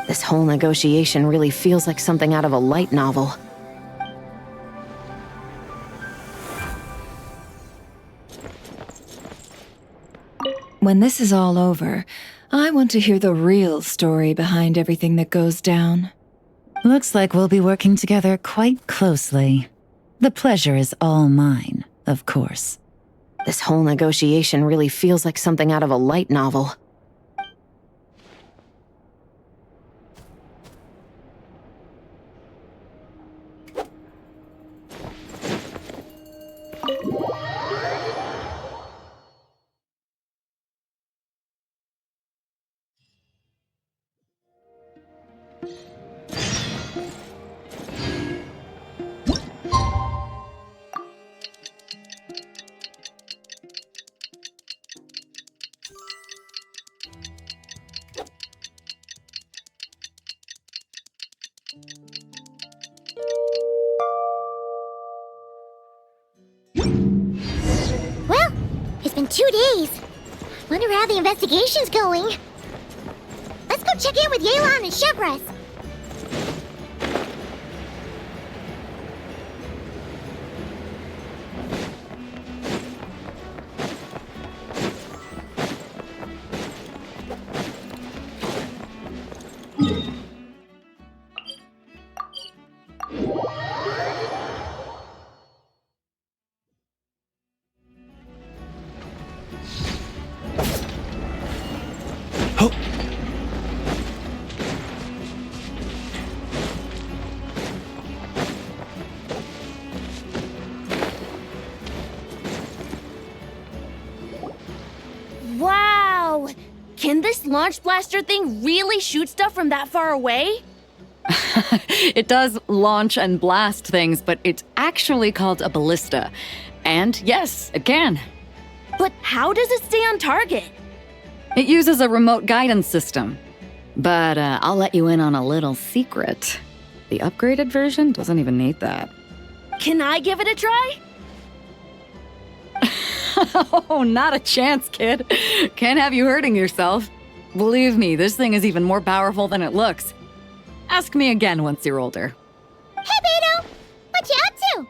Speaker 7: This whole negotiation really feels like something out of a light novel.
Speaker 3: When this is all over, I want to hear the real story behind everything that goes down.
Speaker 9: Looks like we'll be working together quite closely. The pleasure is all mine, of course.
Speaker 7: This whole negotiation really feels like something out of a light novel.
Speaker 1: Well, it's been 2 days. Wonder how the investigation's going. Let's go check in with Yelan and Shepras.
Speaker 4: Wow! Can this launch blaster thing really shoot stuff from that far away?
Speaker 8: It does launch and blast things, but it's actually called a ballista. And yes, it can.
Speaker 4: But how does it stay on target?
Speaker 8: It uses a remote guidance system. But I'll let you in on a little secret. The upgraded version doesn't even need that.
Speaker 4: Can I give it a try?
Speaker 8: Oh, not a chance, kid. Can't have you hurting yourself. Believe me, this thing is even more powerful than it looks. Ask me again once you're older.
Speaker 1: Hey, Beto! What you up to?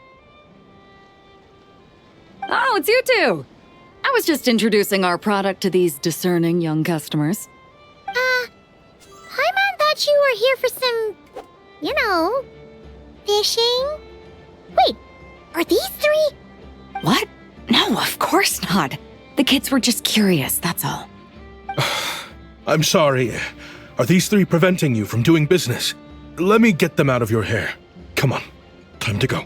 Speaker 8: Oh, it's you two! I was just introducing our product to these discerning young customers.
Speaker 1: Paimon thought you were here for some, fishing? Wait, are these 3?
Speaker 8: What? No, of course not. The kids were just curious, that's all.
Speaker 13: I'm sorry. Are these 3 preventing you from doing business? Let me get them out of your hair. Come on, time to go.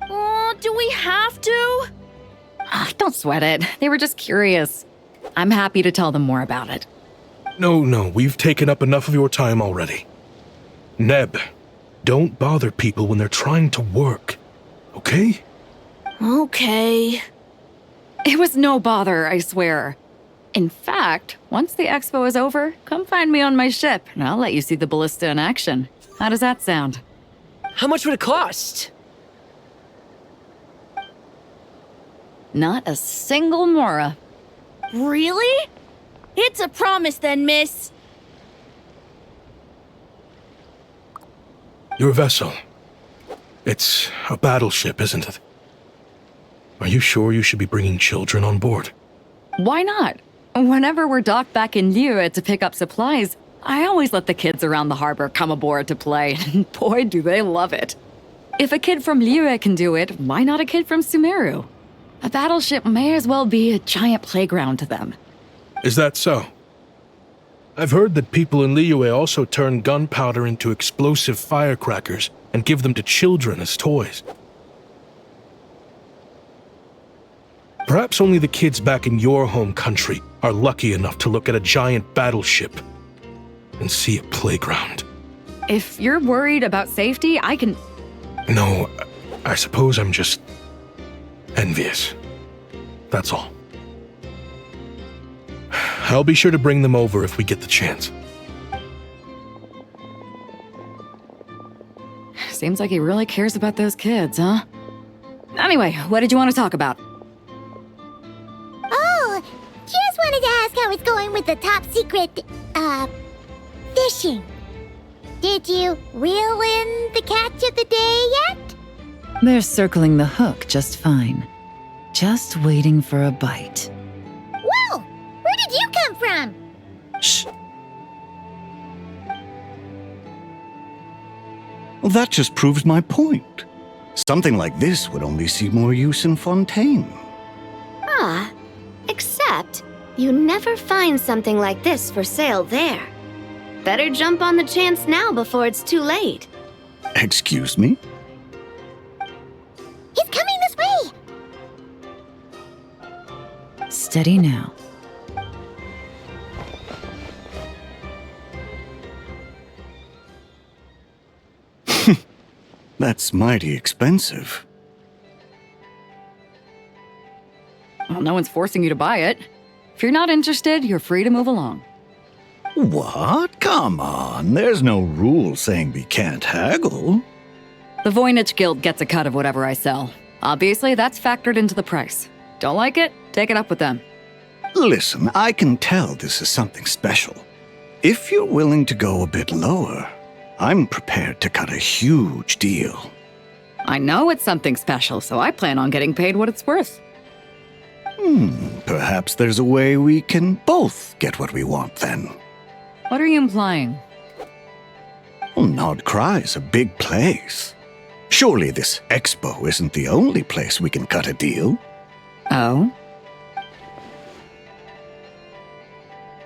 Speaker 4: Oh, do we have to?
Speaker 8: Don't sweat it. They were just curious. I'm happy to tell them more about it.
Speaker 13: No, we've taken up enough of your time already. Neb, don't bother people when they're trying to work, okay?
Speaker 4: Okay.
Speaker 8: It was no bother, I swear. In fact, once the expo is over, come find me on my ship, and I'll let you see the ballista in action. How does that sound?
Speaker 14: How much would it cost?
Speaker 8: Not a single mora.
Speaker 4: Really? It's a promise then, miss.
Speaker 13: Your vessel. It's a battleship, isn't it? Are you sure you should be bringing children on board?
Speaker 8: Why not? Whenever we're docked back in Liyue to pick up supplies, I always let the kids around the harbor come aboard to play, and boy, do they love it. If a kid from Liyue can do it, why not a kid from Sumeru? A battleship may as well be a giant playground to them.
Speaker 13: Is that so? I've heard that people in Liyue also turn gunpowder into explosive firecrackers and give them to children as toys. Perhaps only the kids back in your home country are lucky enough to look at a giant battleship and see a playground.
Speaker 8: If you're worried about safety, I can...
Speaker 13: No, I suppose I'm just envious. That's all. I'll be sure to bring them over if we get the chance.
Speaker 8: Seems like he really cares about those kids, huh? Anyway, what did you want to talk about?
Speaker 1: Oh, just wanted to ask how it's going with the top secret, fishing. Did you reel in the catch of the day yet?
Speaker 9: They're circling the hook just fine. Just waiting for a bite.
Speaker 1: Whoa! Where did you come from?
Speaker 9: Shh.
Speaker 16: Well, that just proves my point. Something like this would only see more use in Fontaine.
Speaker 11: Ah, except you never find something like this for sale there. Better jump on the chance now before it's too late.
Speaker 16: Excuse me?
Speaker 1: He's coming this way!
Speaker 9: Steady now.
Speaker 16: That's mighty expensive.
Speaker 8: Well, no one's forcing you to buy it. If you're not interested, you're free to move along.
Speaker 16: What? Come on, there's no rule saying we can't haggle.
Speaker 8: The Voynich Guild gets a cut of whatever I sell. Obviously, that's factored into the price. Don't like it? Take it up with them.
Speaker 16: Listen, I can tell this is something special. If you're willing to go a bit lower, I'm prepared to cut a huge deal.
Speaker 8: I know it's something special, so I plan on getting paid what it's worth.
Speaker 16: Perhaps there's a way we can both get what we want then.
Speaker 8: What are you implying?
Speaker 16: Well, Nod Krai's a big place. Surely this expo isn't the only place we can cut a deal.
Speaker 8: Oh?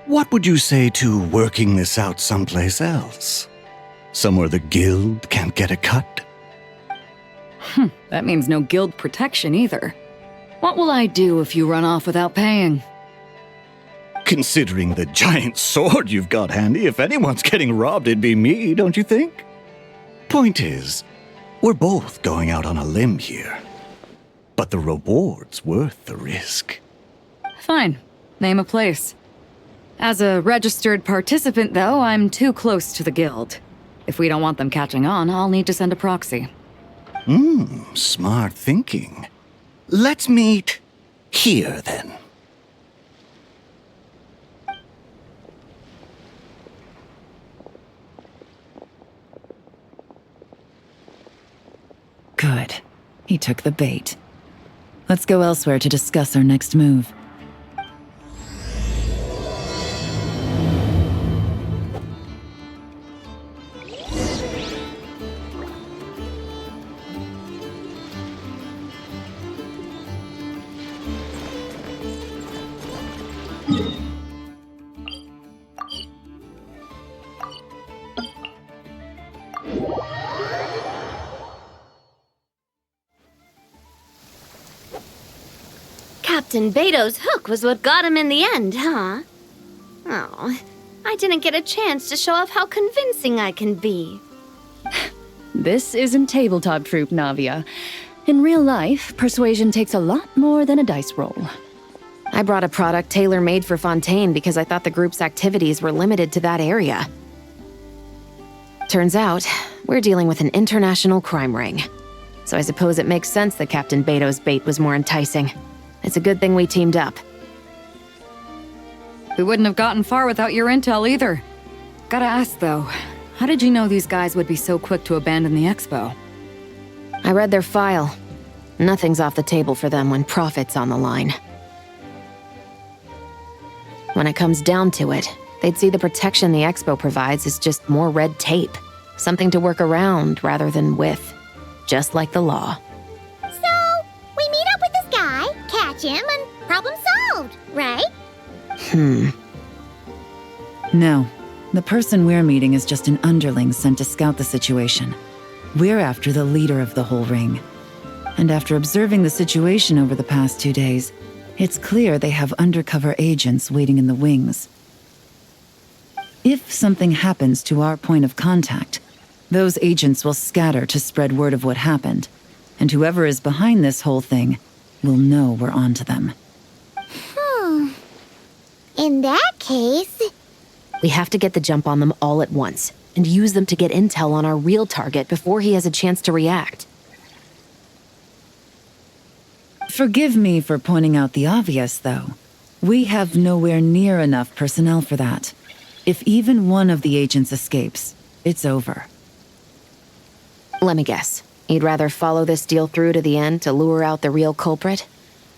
Speaker 16: What would you say to working this out someplace else? Somewhere the guild can't get a cut?
Speaker 8: That means no guild protection either. What will I do if you run off without paying?
Speaker 16: Considering the giant sword you've got handy, if anyone's getting robbed, it'd be me, don't you think? Point is, we're both going out on a limb here. But the reward's worth the risk.
Speaker 8: Fine. Name a place. As a registered participant, though, I'm too close to the guild. If we don't want them catching on, I'll need to send a proxy.
Speaker 16: Smart thinking. Let's meet here, then.
Speaker 9: Good. He took the bait. Let's go elsewhere to discuss our next move.
Speaker 11: Captain Beto's hook was what got him in the end, huh? Oh, I didn't get a chance to show off how convincing I can be.
Speaker 17: This isn't tabletop troop, Navia. In real life, persuasion takes a lot more than a dice roll.
Speaker 7: I brought a product tailor-made for Fontaine because I thought the group's activities were limited to that area. Turns out, we're dealing with an international crime ring. So I suppose it makes sense that Captain Beto's bait was more enticing. It's a good thing we teamed up.
Speaker 8: We wouldn't have gotten far without your intel either. Gotta ask, though, How did you know these guys would be so quick to abandon the expo?
Speaker 7: I read their file. Nothing's off the table for them when profit's on the line. When it comes down to it, they'd see the protection the expo provides is just more red tape. Something to work around rather than with. Just like the law.
Speaker 1: So, we meet up with this guy, catch him, and problem solved, right?
Speaker 9: No. The person we're meeting is just an underling sent to scout the situation. We're after the leader of the whole ring. And after observing the situation over the past 2 days, it's clear they have undercover agents waiting in the wings. If something happens to our point of contact, those agents will scatter to spread word of what happened, and whoever is behind this whole thing will know we're onto them.
Speaker 1: In that case...
Speaker 7: We have to get the jump on them all at once, and use them to get intel on our real target before he has a chance to react.
Speaker 9: Forgive me for pointing out the obvious, though. We have nowhere near enough personnel for that. If even one of the agents escapes, it's over.
Speaker 7: Let me guess. You'd rather follow this deal through to the end to lure out the real culprit?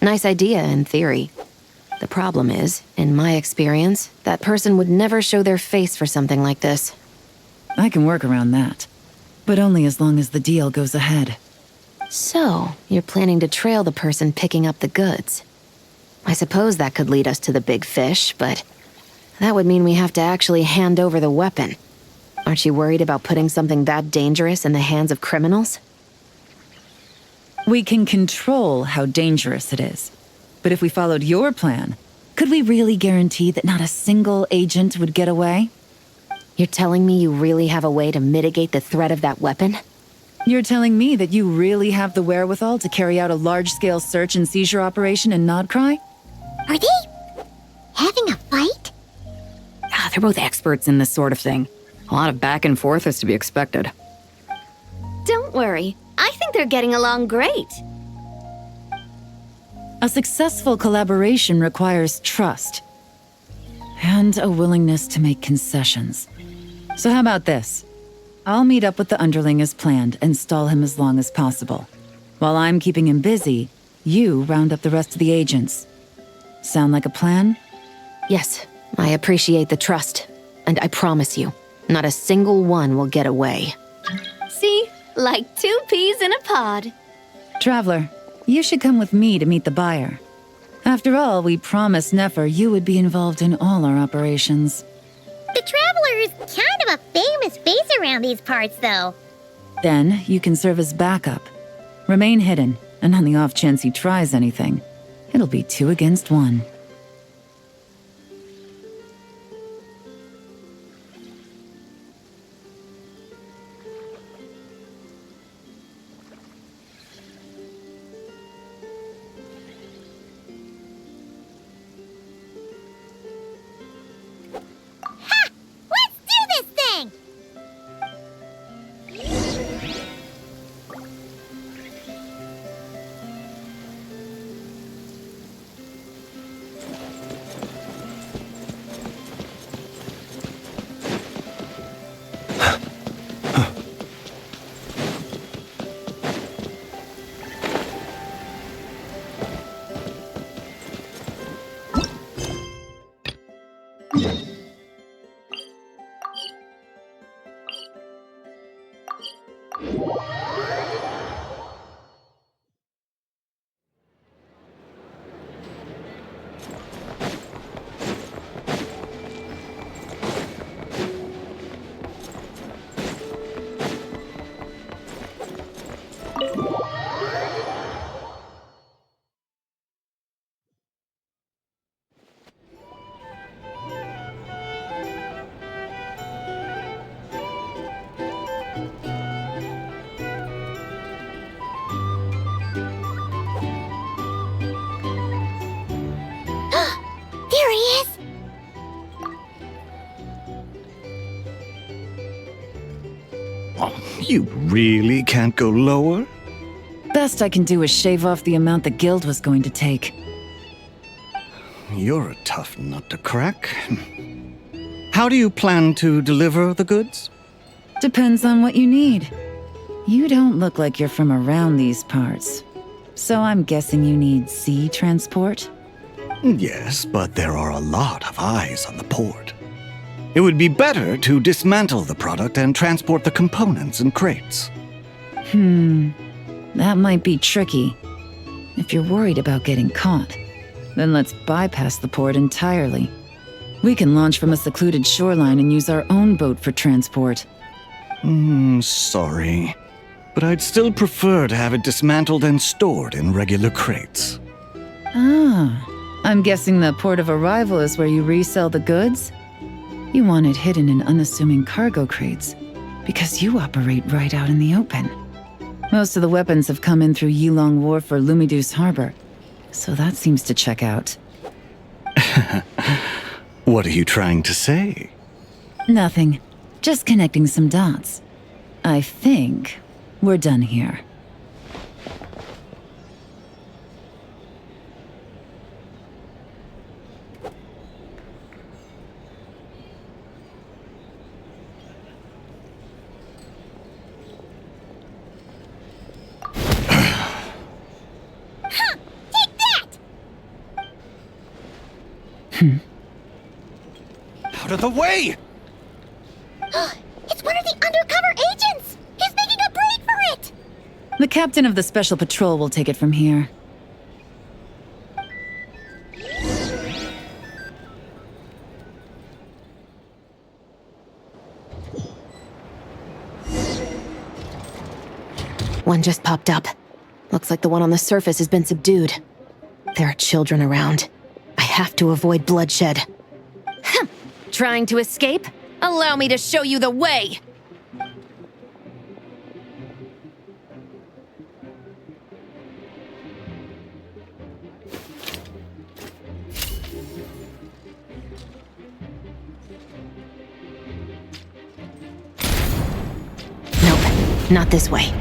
Speaker 7: Nice idea, in theory. The problem is, in my experience, that person would never show their face for something like this.
Speaker 9: I can work around that. But only as long as the deal goes ahead.
Speaker 7: So, you're planning to trail the person picking up the goods. I suppose that could lead us to the big fish, but that would mean we have to actually hand over the weapon. Aren't you worried about putting something that dangerous in the hands of criminals?
Speaker 9: We can control how dangerous it is. But if we followed your plan, could we really guarantee that not a single agent would get away?
Speaker 7: You're telling me you really have a way to mitigate the threat of that weapon?
Speaker 9: You're telling me that you really have the wherewithal to carry out a large-scale search and seizure operation in Nodcry?
Speaker 1: Are they having a fight?
Speaker 8: They're both experts in this sort of thing. A lot of back and forth is to be expected.
Speaker 11: Don't worry. I think they're getting along great.
Speaker 9: A successful collaboration requires trust. And a willingness to make concessions. So how about this? I'll meet up with the underling as planned and stall him as long as possible. While I'm keeping him busy, you round up the rest of the agents. Sound like a plan?
Speaker 7: Yes, I appreciate the trust. And I promise you, not a single one will get away.
Speaker 11: See? Like 2 peas in a pod.
Speaker 9: Traveler, you should come with me to meet the buyer. After all, we promised Nefer you would be involved in all our operations.
Speaker 1: The Traveler is kind of a famous face around these parts, though.
Speaker 9: Then you can serve as backup. Remain hidden, and on the off chance he tries anything, it'll be 2 against 1.
Speaker 1: There he is!
Speaker 16: Oh, you really can't go lower?
Speaker 9: Best I can do is shave off the amount the guild was going to take.
Speaker 16: You're a tough nut to crack. How do you plan to deliver the goods?
Speaker 9: Depends on what you need. You don't look like you're from around these parts. So I'm guessing you need sea transport?
Speaker 16: Yes, but there are a lot of eyes on the port. It would be better to dismantle the product and transport the components in crates.
Speaker 9: That might be tricky. If you're worried about getting caught, then let's bypass the port entirely. We can launch from a secluded shoreline and use our own boat for transport.
Speaker 16: Sorry. But I'd still prefer to have it dismantled and stored in regular crates.
Speaker 9: I'm guessing the port of arrival is where you resell the goods? You want it hidden in unassuming cargo crates, because you operate right out in the open. Most of the weapons have come in through Yilong Wharf or Lumiduce Harbor, so that seems to check out.
Speaker 16: What are you trying to say?
Speaker 9: Nothing. Just connecting some dots. I think we're done here.
Speaker 12: Out of the way!
Speaker 1: It's one of the undercover agents! He's making a break for it!
Speaker 9: The captain of the Special Patrol will take it from here.
Speaker 7: One just popped up. Looks like the one on the surface has been subdued. There are children around. I have to avoid bloodshed. Trying to escape? Allow me to show you the way! Nope, not this way.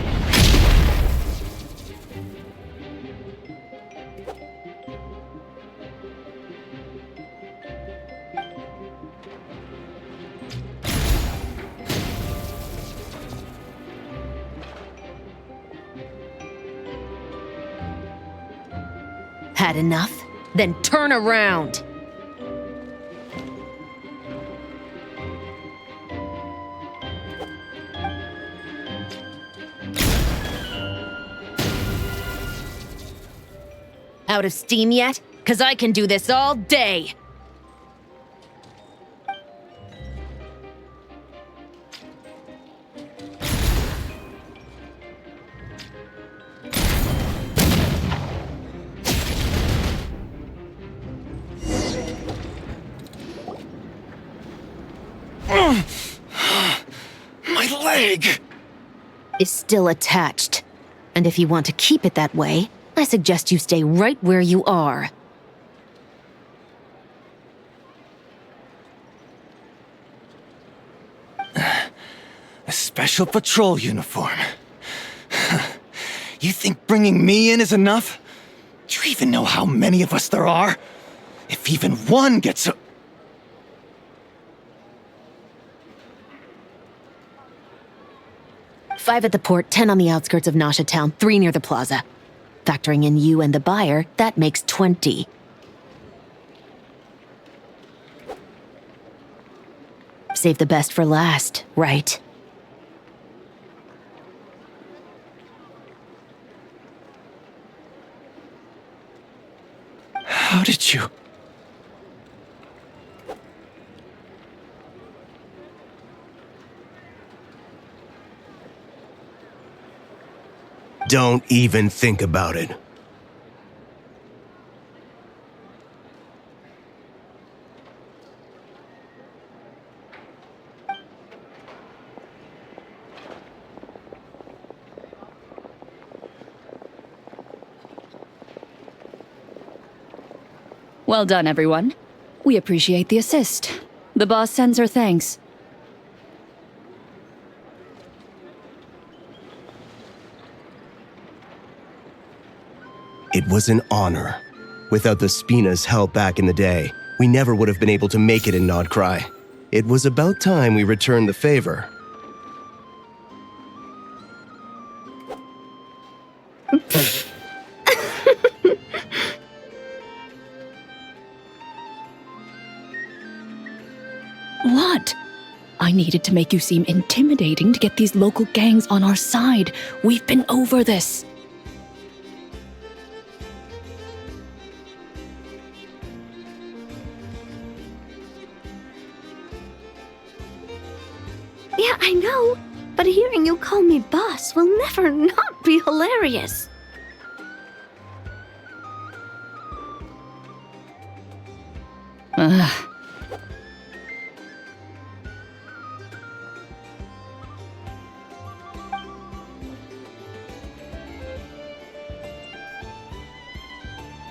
Speaker 7: Had enough? Then turn around! Out of steam yet? 'Cause I can do this all day!
Speaker 12: My leg!
Speaker 7: Is still attached. And if you want to keep it that way, I suggest you stay right where you are.
Speaker 12: A special patrol uniform. You think bringing me in is enough? Do you even know how many of us there are? If even one gets a...
Speaker 7: Five at the port, 10 on the outskirts of Nasha Town, 3 near the plaza. Factoring in you and the buyer, that makes 20. Save the best for last, right?
Speaker 12: How did you...
Speaker 18: Don't even think about it.
Speaker 17: Well done, everyone. We appreciate the assist. The boss sends her thanks.
Speaker 18: It was an honor. Without the Spina's help back in the day, we never would have been able to make it in Nod Krai. It was about time we returned the favor.
Speaker 17: I needed to make you seem intimidating to get these local gangs on our side. We've been over this.
Speaker 11: Yeah, I know, but hearing you call me boss will never not be hilarious.
Speaker 17: Ugh.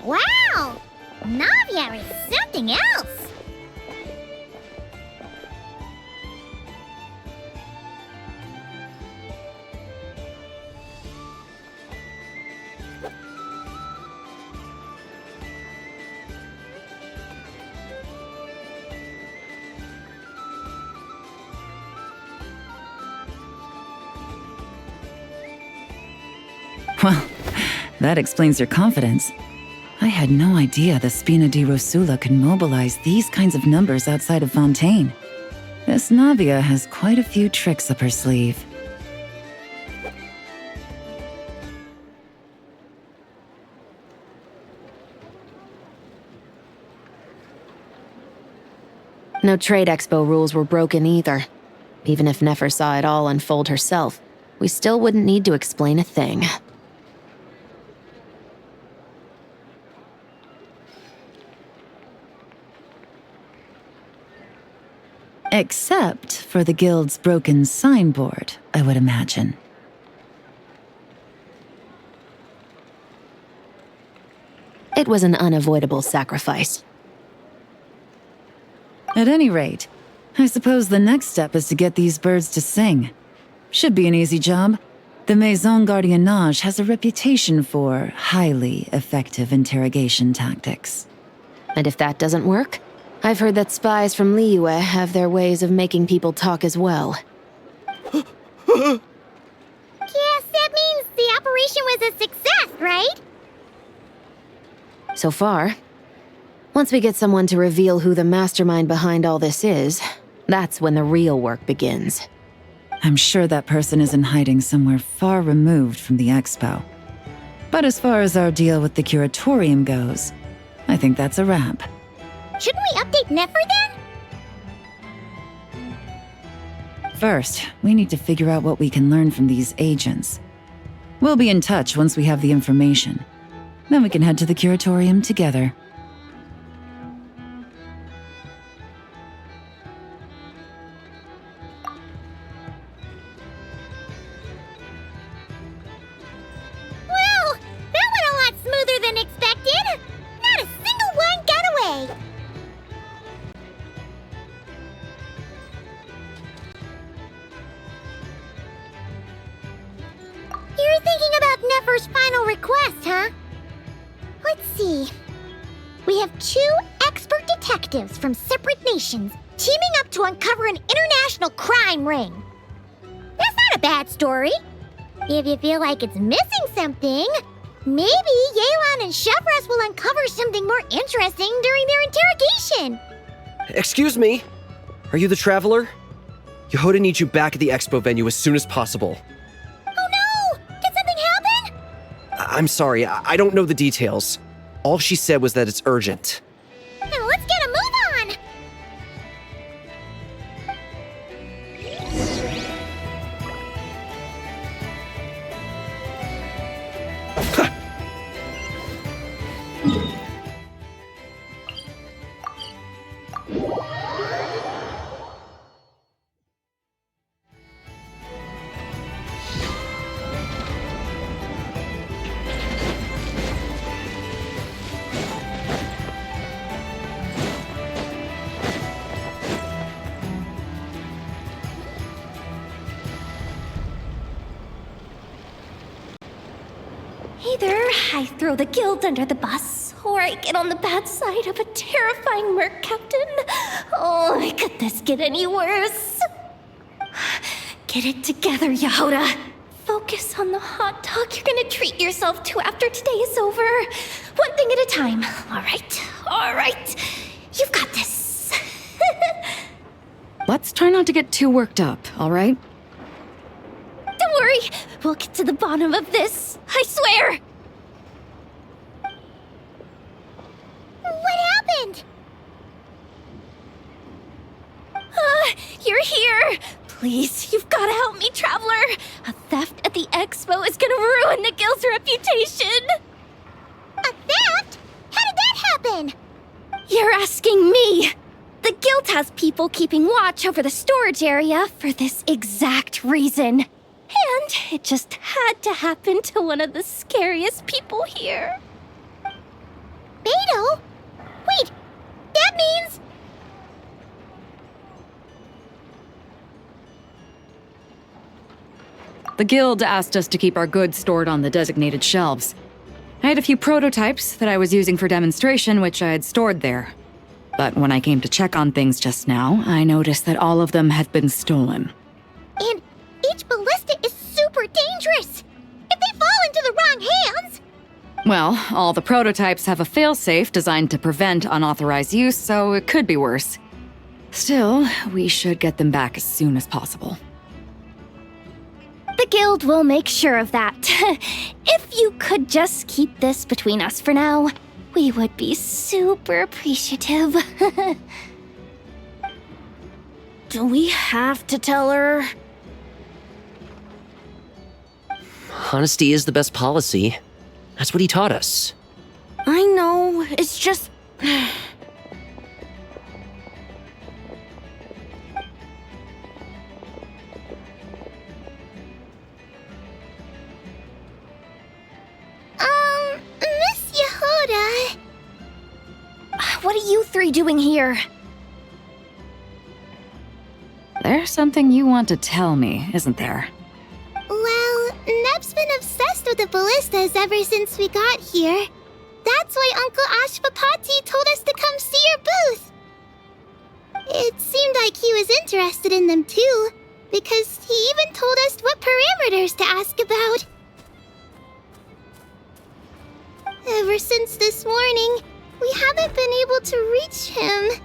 Speaker 1: Wow! Navia is something else!
Speaker 9: Well, that explains your confidence. I had no idea the Spina di Rosula could mobilize these kinds of numbers outside of Fontaine. This Navia has quite a few tricks up her sleeve.
Speaker 7: No trade expo rules were broken either. Even if Nefer saw it all unfold herself, we still wouldn't need to explain a thing.
Speaker 9: Except for the guild's broken signboard, I would imagine.
Speaker 7: It was an unavoidable sacrifice.
Speaker 9: At any rate, I suppose the next step is to get these birds to sing. Should be an easy job. The Maison Gardiennage has a reputation for highly effective interrogation tactics.
Speaker 7: And if that doesn't work, I've heard that spies from Liyue have their ways of making people talk as well.
Speaker 1: Yes, that means the operation was a success, right?
Speaker 7: So far. Once we get someone to reveal who the mastermind behind all this is, that's when the real work begins.
Speaker 9: I'm sure that person is in hiding somewhere far removed from the expo. But as far as our deal with the curatorium goes, I think that's a wrap.
Speaker 1: Shouldn't we update Nefer then?
Speaker 9: First, we need to figure out what we can learn from these agents. We'll be in touch once we have the information. Then we can head to the curatorium together.
Speaker 1: Well, that went a lot smoother than expected. Not a single one got away. You're thinking about Nefer's final request, huh? Let's see. We have 2 expert detectives from separate nations teaming up to uncover an international crime ring. That's not a bad story. If you feel like it's missing something, maybe Yelan and Chevros will uncover something more interesting during their interrogation.
Speaker 14: Excuse me? Are you the Traveler? Yehoda needs you back at the expo venue as soon as possible.
Speaker 1: Oh no! Did something happen?
Speaker 14: I'm sorry, I don't know the details. All she said was that it's urgent.
Speaker 1: Then let's get a move on!
Speaker 4: Either I throw the guild under the bus, or I get on the bad side of a terrifying merc captain. Oh, could this get any worse? Get it together, Yehoda. Focus on the hot dog you're gonna treat yourself to after today is over. One thing at a time. All right. You've got this.
Speaker 8: let's try not to get too worked up, all right?
Speaker 4: Don't worry, we'll get to the bottom of this. I swear!
Speaker 1: What happened?
Speaker 4: You're here! Please, you've gotta help me, Traveler! A theft at the expo is gonna ruin the guild's reputation!
Speaker 1: A theft? How did that happen?
Speaker 4: You're asking me! The guild has people keeping watch over the storage area for this exact reason. And it just had to happen to one of the scariest people here.
Speaker 1: Beidou? Wait, that means...
Speaker 8: The guild asked us to keep our goods stored on the designated shelves. I had a few prototypes that I was using for demonstration, which I had stored there. But when I came to check on things just now, I noticed that all of them had been stolen.
Speaker 1: And each ballista is super dangerous! If they fall into the wrong hands...
Speaker 8: Well, all the prototypes have a failsafe designed to prevent unauthorized use, so it could be worse. Still, we should get them back as soon as possible.
Speaker 4: The guild will make sure of that. If you could just keep this between us for now, we would be super appreciative.
Speaker 11: Do we have to tell her?
Speaker 14: Honesty is the best policy. That's what he taught us.
Speaker 11: I know, it's just...
Speaker 1: Miss Yehoda...
Speaker 4: What are you three doing here?
Speaker 8: There's something you want to tell me, isn't there?
Speaker 1: Well, Neb's been obsessed with the ballistas ever since we got here. That's why Uncle Ashvapati told us to come see your booth. It seemed like he was interested in them too, because he even told us what parameters to ask about. Ever since this morning, we haven't been able to reach him.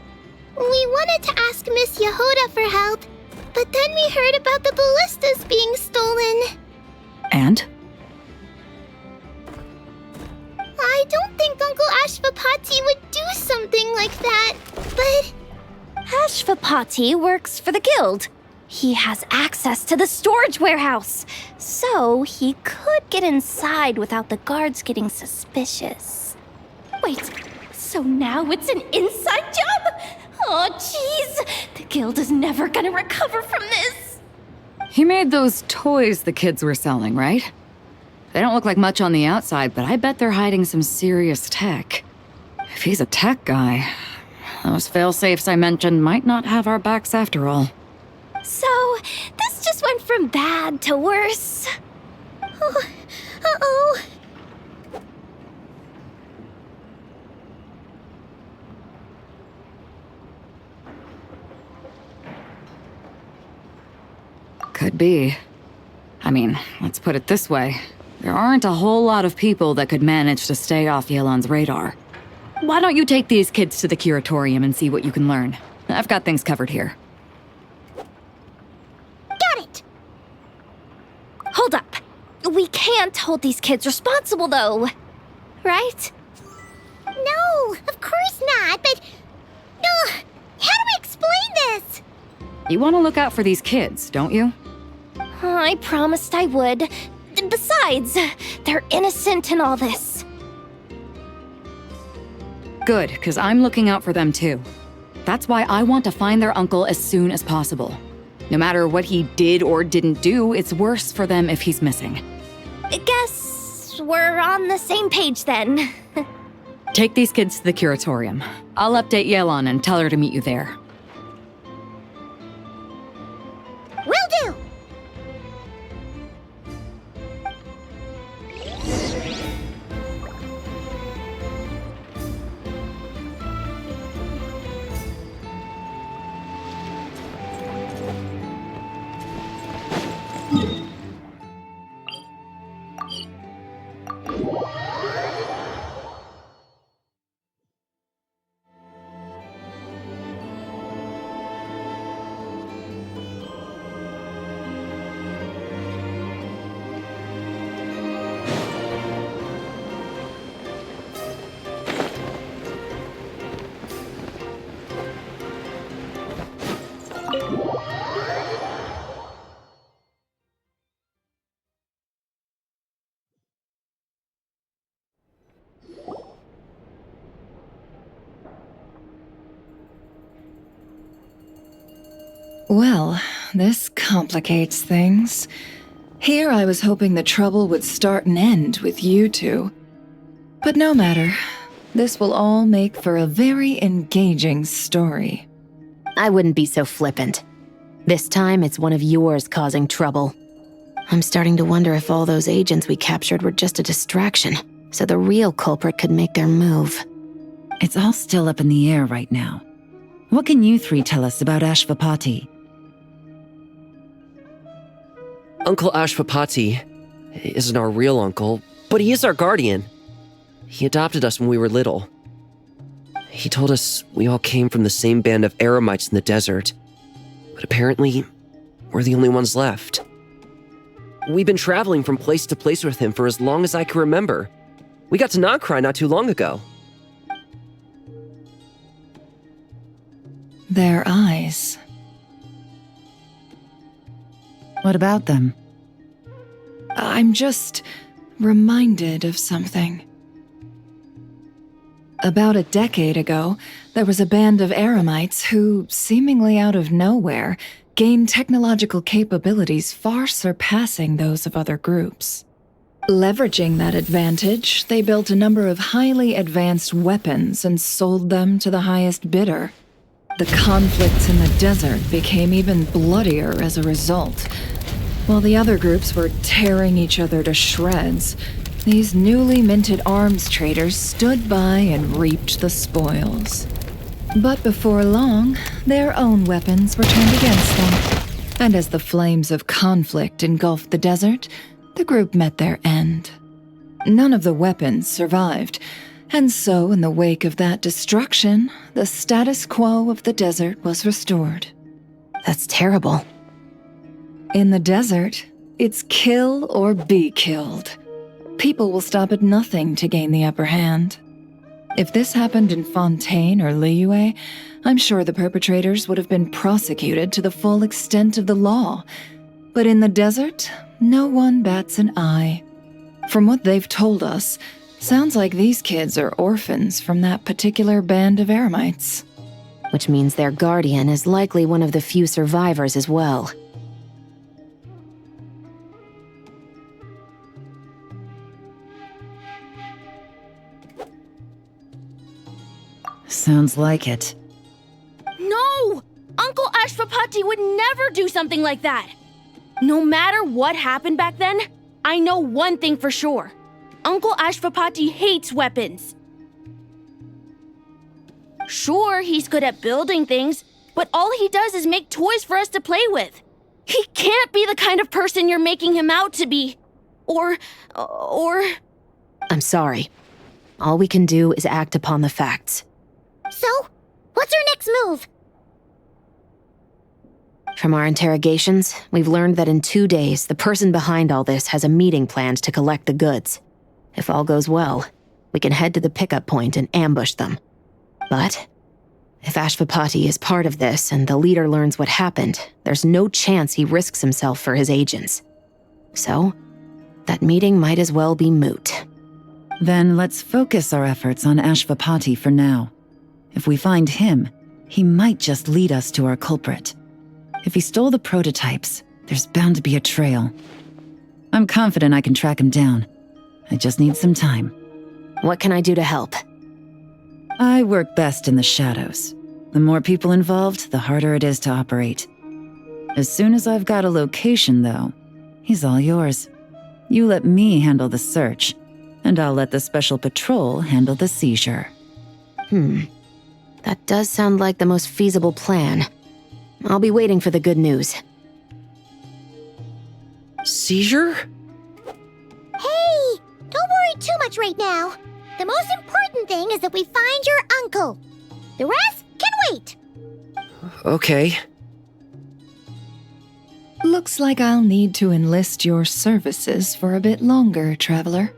Speaker 1: We wanted to ask Miss Yehoda for help, but then we heard about the ballistas being stolen.
Speaker 8: And?
Speaker 1: I don't think Uncle Ashvapati would do something like that, but...
Speaker 4: Ashvapati works for the guild. He has access to the storage warehouse, so he could get inside without the guards getting suspicious. Wait, so now it's an inside job? Oh, jeez, the guild is never gonna recover from this.
Speaker 8: He made those toys the kids were selling, right? They don't look like much on the outside, but I bet they're hiding some serious tech. If he's a tech guy, those failsafes I mentioned might not have our backs after all.
Speaker 4: So, this just went from bad to worse.
Speaker 1: Oh, uh-oh.
Speaker 8: Could be. I mean, let's put it this way. There aren't a whole lot of people that could manage to stay off Yelan's radar. Why don't you take these kids to the curatorium and see what you can learn? I've got things covered here.
Speaker 1: Got it!
Speaker 4: Hold up. We can't hold these kids responsible, though. Right?
Speaker 1: No, of course not, but... how do we explain this?
Speaker 8: You want to look out for these kids, don't you?
Speaker 4: I promised I would. Besides, they're innocent in all this.
Speaker 8: Good, because I'm looking out for them too. That's why I want to find their uncle as soon as possible. No matter what he did or didn't do, it's worse for them if he's missing.
Speaker 4: Guess we're on the same page then.
Speaker 8: Take these kids to the curatorium. I'll update Yelan and tell her to meet you there.
Speaker 1: Will do!
Speaker 3: this complicates things. Here I was hoping the trouble would start and end with you two. But no matter. This will all make for a very engaging story.
Speaker 7: I wouldn't be so flippant. This time, it's one of yours causing trouble. I'm starting to wonder if all those agents we captured were just a distraction, so the real culprit could make their move.
Speaker 9: It's all still up in the air right now. What can you three tell us about Ashvapati?
Speaker 14: Uncle Ashvapati isn't our real uncle, but he is our guardian. He adopted us when we were little. He told us we all came from the same band of eremites in the desert, but apparently, we're the only ones left. We've been traveling from place to place with him for as long as I can remember. We got to Krai not too long ago.
Speaker 3: Their eyes.
Speaker 9: What about them?
Speaker 3: I'm just reminded of something. About a decade ago, there was a band of eremites who, seemingly out of nowhere, gained technological capabilities far surpassing those of other groups. Leveraging that advantage, they built a number of highly advanced weapons and sold them to the highest bidder. The conflicts in the desert became even bloodier as a result. While the other groups were tearing each other to shreds, these newly minted arms traders stood by and reaped the spoils. But before long, their own weapons were turned against them. And as the flames of conflict engulfed the desert, the group met their end. None of the weapons survived, and so in the wake of that destruction, the status quo of the desert was restored.
Speaker 7: That's terrible.
Speaker 3: In the desert, it's kill or be killed. People will stop at nothing to gain the upper hand. If this happened in Fontaine or Liyue, I'm sure the perpetrators would have been prosecuted to the full extent of the law. But in the desert, no one bats an eye. From what they've told us, sounds like these kids are orphans from that particular band of eremites.
Speaker 7: Which means their guardian is likely one of the few survivors as well.
Speaker 9: Sounds like it.
Speaker 4: No! Uncle Ashvapati would never do something like that! No matter what happened back then, I know one thing for sure. Uncle Ashvapati hates weapons. Sure, he's good at building things, but all he does is make toys for us to play with. He can't be the kind of person you're making him out to be. Or...
Speaker 7: I'm sorry. All we can do is act upon the facts.
Speaker 1: So, what's our next move?
Speaker 7: From our interrogations, we've learned that in 2 days, the person behind all this has a meeting planned to collect the goods. If all goes well, we can head to the pickup point and ambush them. But if Ashvapati is part of this and the leader learns what happened, there's no chance he risks himself for his agents. So, that meeting might as well be moot.
Speaker 9: Then let's focus our efforts on Ashvapati for now. If we find him, he might just lead us to our culprit. If he stole the prototypes, there's bound to be a trail. I'm confident I can track him down. I just need some time.
Speaker 7: What can I do to help?
Speaker 9: I work best in the shadows. The more people involved, the harder it is to operate. As soon as I've got a location, though, he's all yours. You let me handle the search, and I'll let the special patrol handle the seizure.
Speaker 7: That does sound like the most feasible plan. I'll be waiting for the good news.
Speaker 14: Seizure?
Speaker 1: Hey! Don't worry too much right now. The most important thing is that we find your uncle. The rest can wait.
Speaker 14: Okay.
Speaker 3: Looks like I'll need to enlist your services for a bit longer, traveler.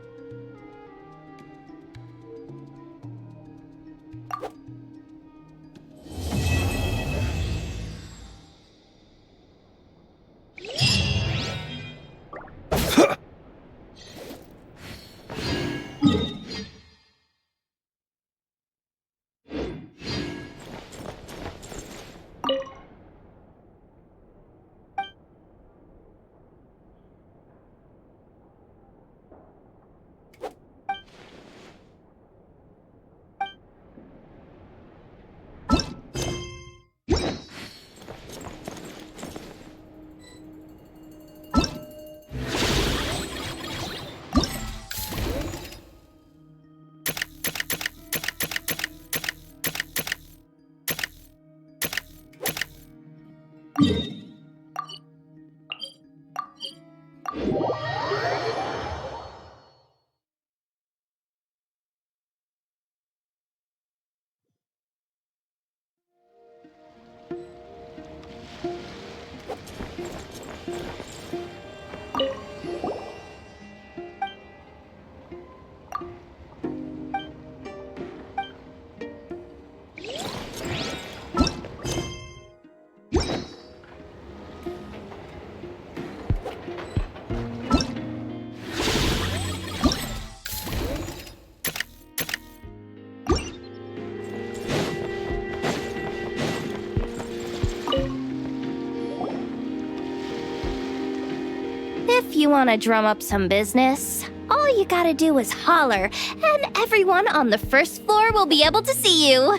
Speaker 4: you want to drum up some business, all you gotta do is holler, and everyone on the first floor will be able to see you.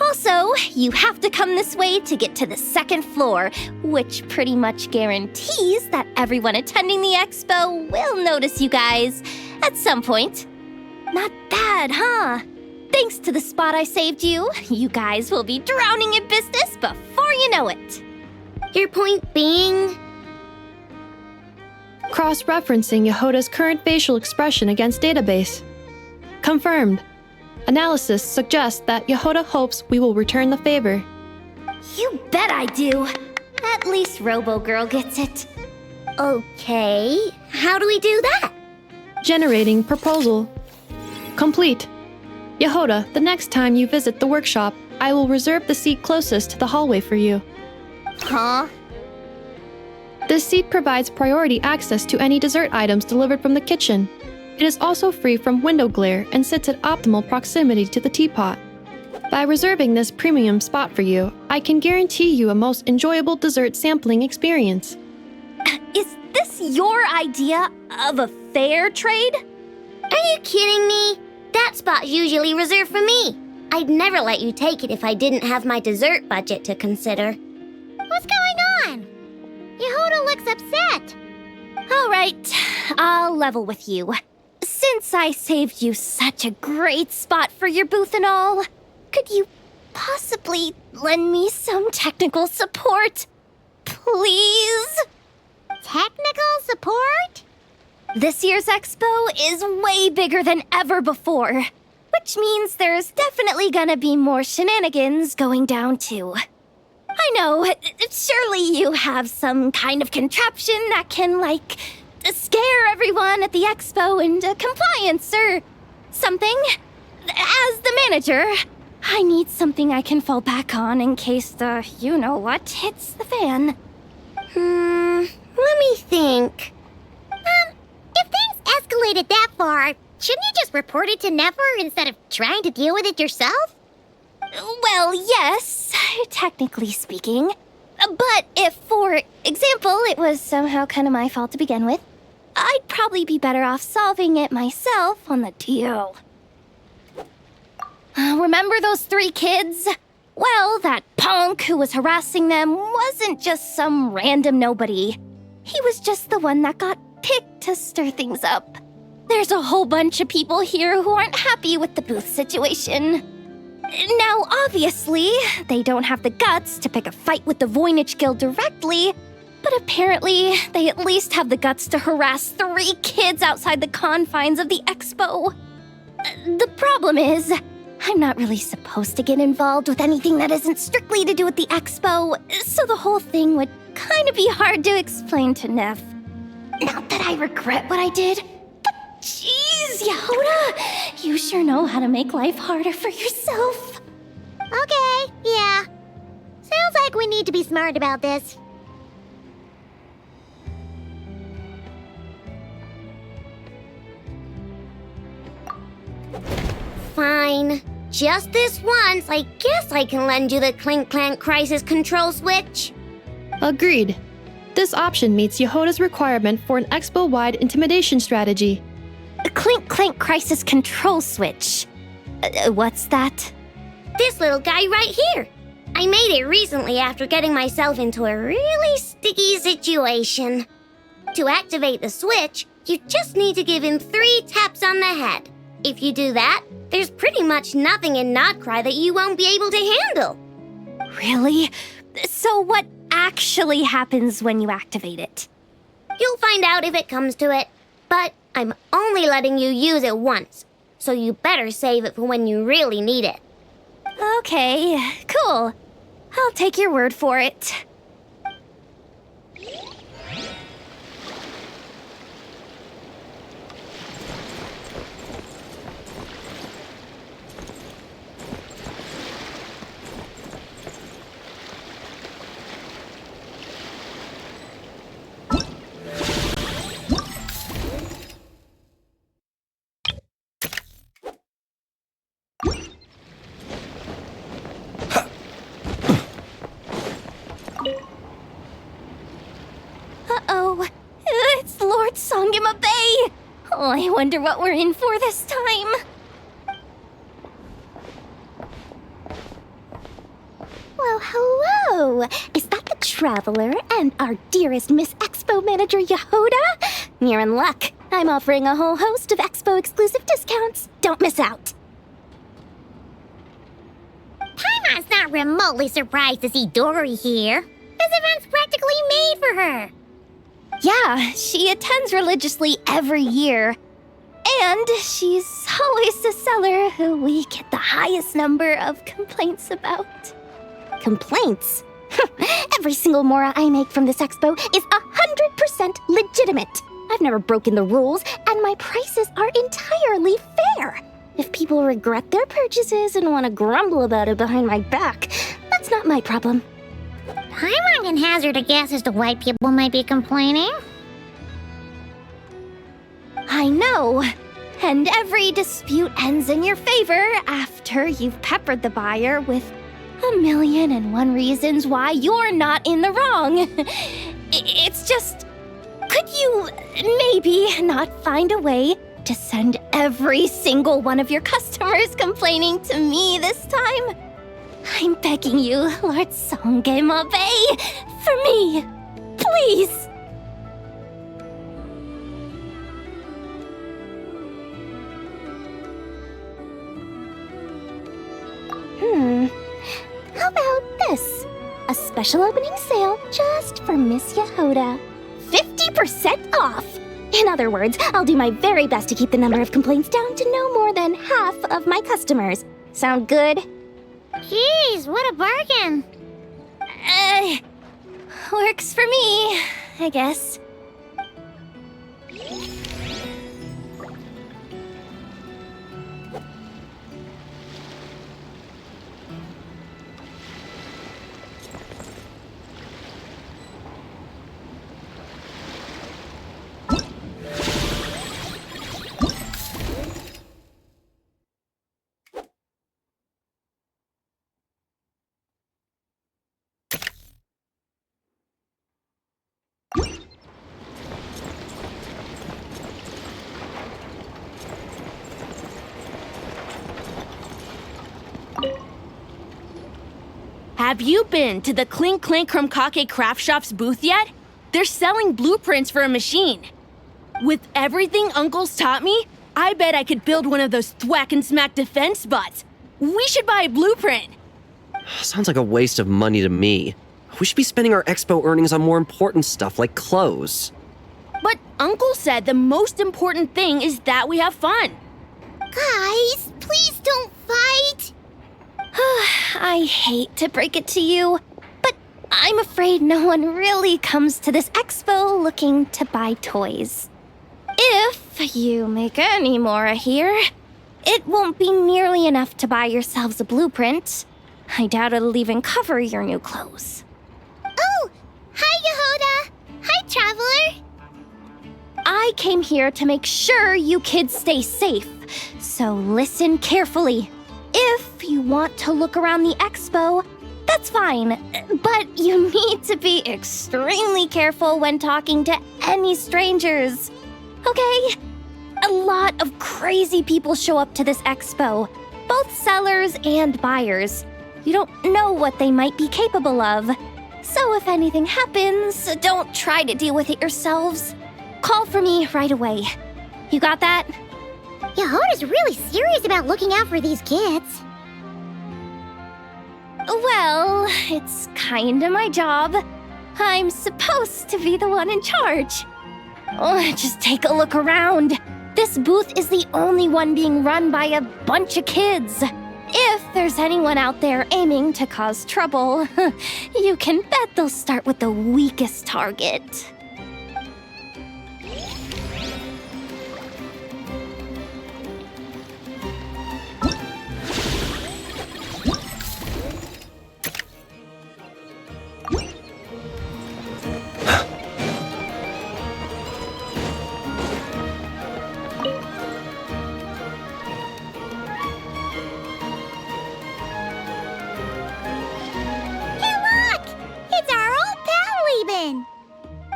Speaker 4: Also, you have to come this way to get to the second floor, which pretty much guarantees that everyone attending the expo will notice you guys at some point. Not bad, huh? Thanks to the spot I saved you, you guys will be drowning in business before you know it.
Speaker 11: Your point being?
Speaker 10: Cross-referencing Yehoda's current facial expression against database. Confirmed. Analysis suggests that Yehoda hopes we will return the favor.
Speaker 4: You bet I do. At least Robo-Girl gets it.
Speaker 11: Okay, how do we do that?
Speaker 10: Generating proposal. Complete. Yehoda, the next time you visit the workshop, I will reserve the seat closest to the hallway for you.
Speaker 4: Huh?
Speaker 10: This seat provides priority access to any dessert items delivered from the kitchen. It is also free from window glare and sits at optimal proximity to the teapot. By reserving this premium spot for you, I can guarantee you a most enjoyable dessert sampling experience.
Speaker 4: Is this your idea of a fair trade?
Speaker 11: Are you kidding me? That spot's usually reserved for me. I'd never let you take it if I didn't have my dessert budget to consider.
Speaker 1: What's going on? Yehoda looks upset.
Speaker 4: All right, I'll level with you. Since I saved you such a great spot for your booth and all, could you possibly lend me some technical support? Please?
Speaker 1: Technical support?
Speaker 4: This year's expo is way bigger than ever before, which means there's definitely gonna be more shenanigans going down too. I know, surely you have some kind of contraption that can, like, scare everyone at the expo into compliance or something. As the manager, I need something I can fall back on in case the you-know-what hits the fan.
Speaker 11: Let me think.
Speaker 1: If things escalated that far, shouldn't you just report it to Nefer instead of trying to deal with it yourself?
Speaker 4: Well, yes, technically speaking. But if, for example, it was somehow kind of my fault to begin with, I'd probably be better off solving it myself on the DL. Remember those 3 kids? Well, that punk who was harassing them wasn't just some random nobody. He was just the one that got picked to stir things up. There's a whole bunch of people here who aren't happy with the booth situation. Now, obviously, they don't have the guts to pick a fight with the Voynich Guild directly, but apparently they at least have the guts to harass 3 kids outside the confines of the expo. The problem is, I'm not really supposed to get involved with anything that isn't strictly to do with the expo, so the whole thing would kind of be hard to explain to Neff. Not that I regret what I did, but jeez, Yehoda, you sure know how to make life harder for yourself.
Speaker 1: Okay, yeah. Sounds like we need to be smart about this.
Speaker 11: Fine. Just this once, I guess I can lend you the Clink Clank Crisis Control Switch.
Speaker 10: Agreed. This option meets Yehoda's requirement for an expo-wide intimidation strategy.
Speaker 4: A Clink Clank Crisis Control Switch. What's that?
Speaker 11: This little guy right here. I made it recently after getting myself into a really sticky situation. To activate the switch, you just need to give him 3 taps on the head. If you do that, there's pretty much nothing in Nodcry that you won't be able to handle.
Speaker 4: Really? So what actually happens when you activate it?
Speaker 11: You'll find out if it comes to it, but I'm only letting you use it once, so you better save it for when you really need it.
Speaker 4: Okay, cool. I'll take your word for it. I wonder what we're in for this time. Well, hello! Is that the Traveler and our dearest Miss Expo Manager Yehoda? You're in luck. I'm offering a whole host of Expo exclusive discounts. Don't miss out.
Speaker 1: Paimon's not remotely surprised to see Dory here. This event's practically made for her.
Speaker 4: Yeah, she attends religiously every year. And she's always the seller who we get the highest number of complaints about. Complaints? Every single mora I make from this expo is 100% legitimate. I've never broken the rules, and my prices are entirely fair. If people regret their purchases and want to grumble about it behind my back, that's not my problem.
Speaker 1: Paimon can hazard a guess as to why people might be complaining.
Speaker 4: I know. And every dispute ends in your favor after you've peppered the buyer with 1,000,001 reasons why you're not in the wrong. It's just, could you maybe not find a way to send every single one of your customers complaining to me this time? I'm begging you, Lord Songemabe, for me, please. How about this? A special opening sale just for Miss Yehoda. 50% off! In other words, I'll do my very best to keep the number of complaints down to no more than half of my customers. Sound good?
Speaker 1: Jeez, what a bargain.
Speaker 4: Works for me, I guess.
Speaker 19: Have you been to the Clink Clink Krumkake Craft Shop's booth yet? They're selling blueprints for a machine. With everything Uncle's taught me, I bet I could build one of those thwack and smack defense bots. We should buy a blueprint.
Speaker 14: Sounds like a waste of money to me. We should be spending our expo earnings on more important stuff like clothes.
Speaker 19: But Uncle said the most important thing is that we have fun.
Speaker 1: Guys, please don't fight.
Speaker 4: I hate to break it to you, but I'm afraid no one really comes to this expo looking to buy toys. If you make any more here, it won't be nearly enough to buy yourselves a blueprint. I doubt it'll even cover your new clothes.
Speaker 1: Oh, hi Yehoda. Hi, Traveler.
Speaker 4: I came here to make sure you kids stay safe, so listen carefully. If you want to look around the expo, that's fine, but you need to be extremely careful when talking to any strangers, okay? A lot of crazy people show up to this expo, both sellers and buyers. You don't know what they might be capable of. So if anything happens, don't try to deal with it yourselves. Call for me right away. You got that?
Speaker 1: Yehoda's really serious about looking out for these kids.
Speaker 4: Well, it's kinda my job. I'm supposed to be the one in charge. Oh, just take a look around. This booth is the only one being run by a bunch of kids. If there's anyone out there aiming to cause trouble, you can bet they'll start with the weakest target.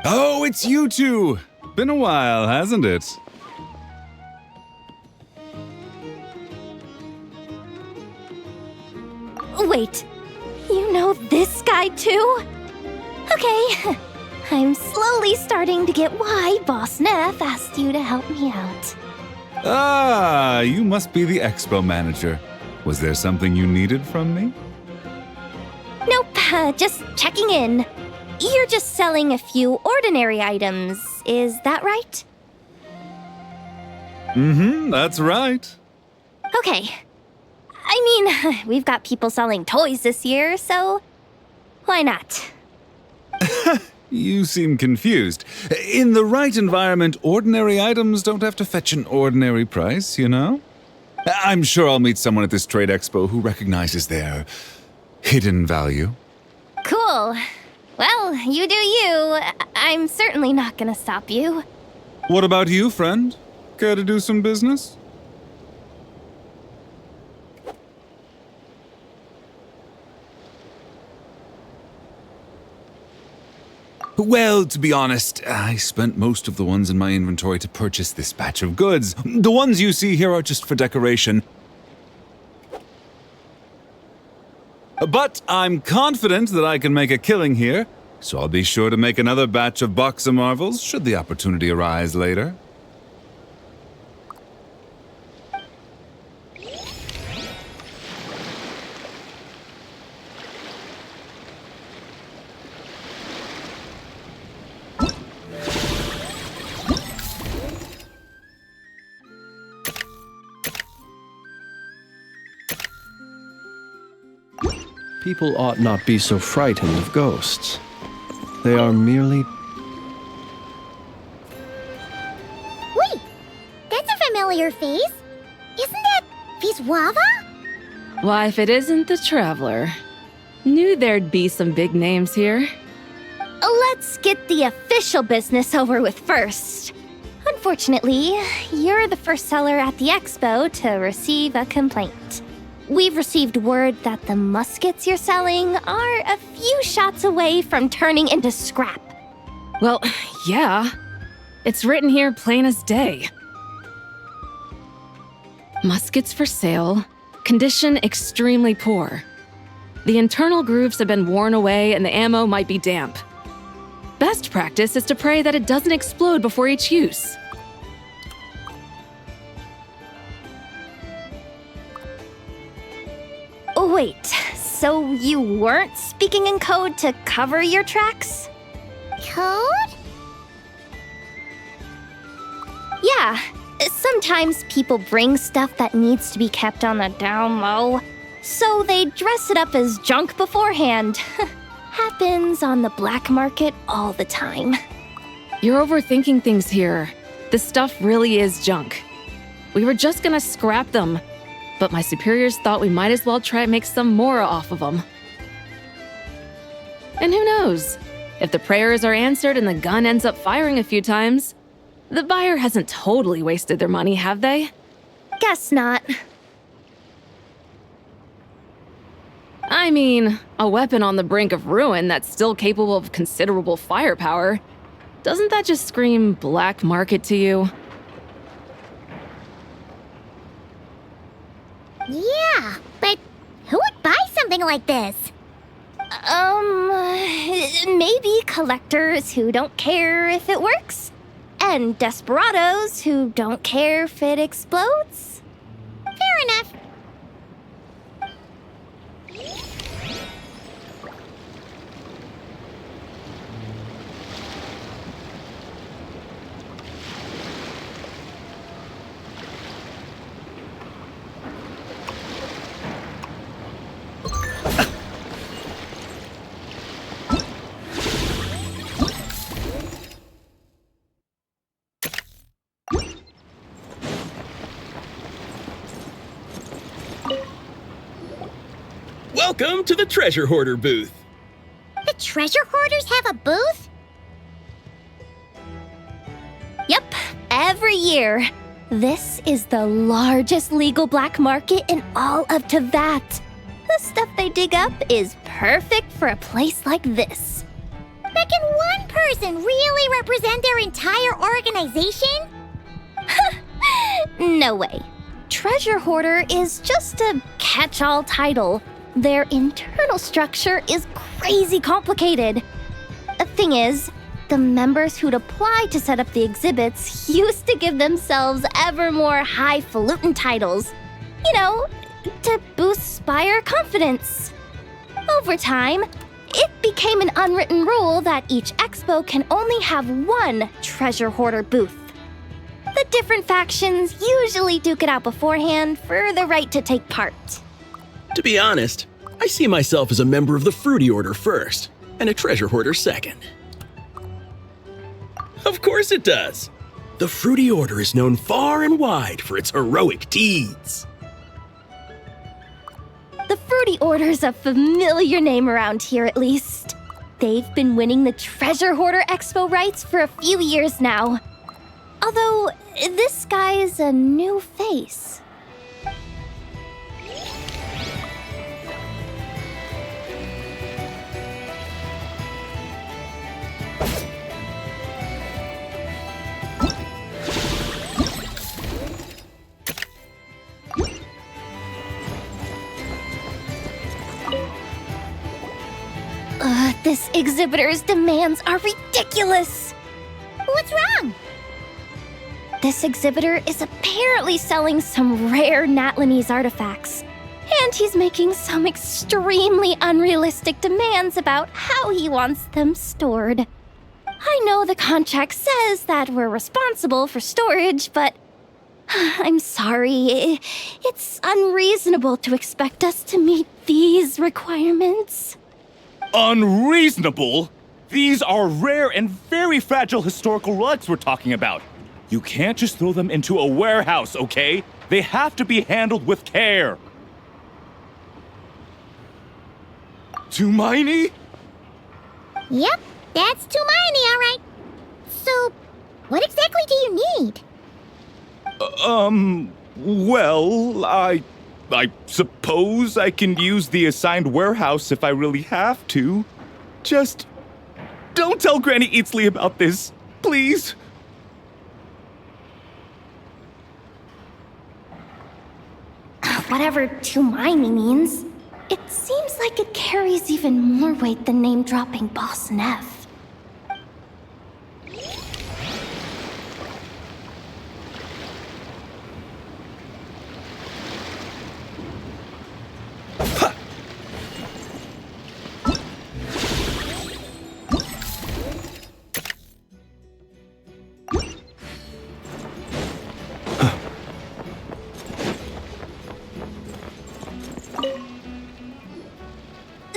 Speaker 20: Oh, it's you two! Been a while, hasn't it?
Speaker 4: Wait, you know this guy too? Okay, I'm slowly starting to get why Boss Neff asked you to help me out.
Speaker 20: Ah, you must be the expo manager. Was there something you needed from me?
Speaker 4: Nope, just checking in. You're just selling a few ordinary items, is that right?
Speaker 20: Mm-hmm, that's right.
Speaker 4: Okay. I mean, we've got people selling toys this year, so why not?
Speaker 20: You seem confused. In the right environment, ordinary items don't have to fetch an ordinary price, you know? I'm sure I'll meet someone at this trade expo who recognizes their hidden value.
Speaker 4: Cool. Well, you do you. I'm certainly not gonna stop you.
Speaker 20: What about you, friend? Care to do some business? Well, to be honest, I spent most of the ones in my inventory to purchase this batch of goods. The ones you see here are just for decoration. But I'm confident that I can make a killing here, so I'll be sure to make another batch of Box of Marvels should the opportunity arise later.
Speaker 21: People ought not be so frightened of ghosts. They are merely...
Speaker 1: Wait! That's a familiar face! Isn't that Viswava?
Speaker 5: Why, if it isn't the Traveler. Knew there'd be some big names here.
Speaker 4: Let's get the official business over with first. Unfortunately, you're the first seller at the expo to receive a complaint. We've received word that the muskets you're selling are a few shots away from turning into scrap.
Speaker 5: Well, yeah. It's written here plain as day. Muskets for sale. Condition extremely poor. The internal grooves have been worn away and the ammo might be damp. Best practice is to pray that it doesn't explode before each use.
Speaker 4: Wait, so you weren't speaking in code to cover your tracks?
Speaker 1: Code?
Speaker 4: Yeah, sometimes people bring stuff that needs to be kept on the down low, so they dress it up as junk beforehand. Happens on the black market all the time.
Speaker 5: You're overthinking things here. This stuff really is junk. We were just gonna scrap them, but my superiors thought we might as well try to make some more off of them. And who knows? If the prayers are answered and the gun ends up firing a few times, the buyer hasn't totally wasted their money, have they?
Speaker 4: Guess not.
Speaker 5: I mean, a weapon on the brink of ruin that's still capable of considerable firepower. Doesn't that just scream black market to you?
Speaker 1: Yeah, but who would buy something like this?
Speaker 4: Maybe collectors who don't care if it works, and desperados who don't care if it explodes.
Speaker 1: Fair enough.
Speaker 6: Welcome to the Treasure Hoarder booth.
Speaker 1: The treasure hoarders have a booth?
Speaker 4: Yep, every year. This is the largest legal black market in all of Tevat. The stuff they dig up is perfect for a place like this.
Speaker 1: But can one person really represent their entire organization?
Speaker 4: No way. Treasure Hoarder is just a catch-all title. Their internal structure is crazy complicated. The thing is, the members who'd apply to set up the exhibits used to give themselves ever more highfalutin titles. You know, to boost buyer confidence. Over time, it became an unwritten rule that each expo can only have one treasure hoarder booth. The different factions usually duke it out beforehand for the right to take part.
Speaker 6: To be honest, I see myself as a member of the Fruity Order first, and a treasure hoarder second. Of course it does. The Fruity Order is known far and wide for its heroic deeds.
Speaker 4: The Fruity Order's a familiar name around here, at least. They've been winning the Treasure Hoarder Expo rights for a few years now. Although, this guy's a new face. This exhibitor's demands are ridiculous!
Speaker 1: What's wrong?
Speaker 4: This exhibitor is apparently selling some rare Natlanese artifacts, and he's making some extremely unrealistic demands about how he wants them stored. I know the contract says that we're responsible for storage, but I'm sorry, it's unreasonable to expect us to meet these requirements.
Speaker 12: Unreasonable? These are rare and very fragile historical relics we're talking about. You can't just throw them into a warehouse, okay? They have to be handled with care. Tumaini?
Speaker 1: Yep, that's Tumaini, all right. So, what exactly do you need?
Speaker 12: Well, I suppose I can use the assigned warehouse if I really have to. Just don't tell Granny Eatsley about this, please.
Speaker 4: Whatever Tumaini means, it seems like it carries even more weight than name-dropping Boss Neff.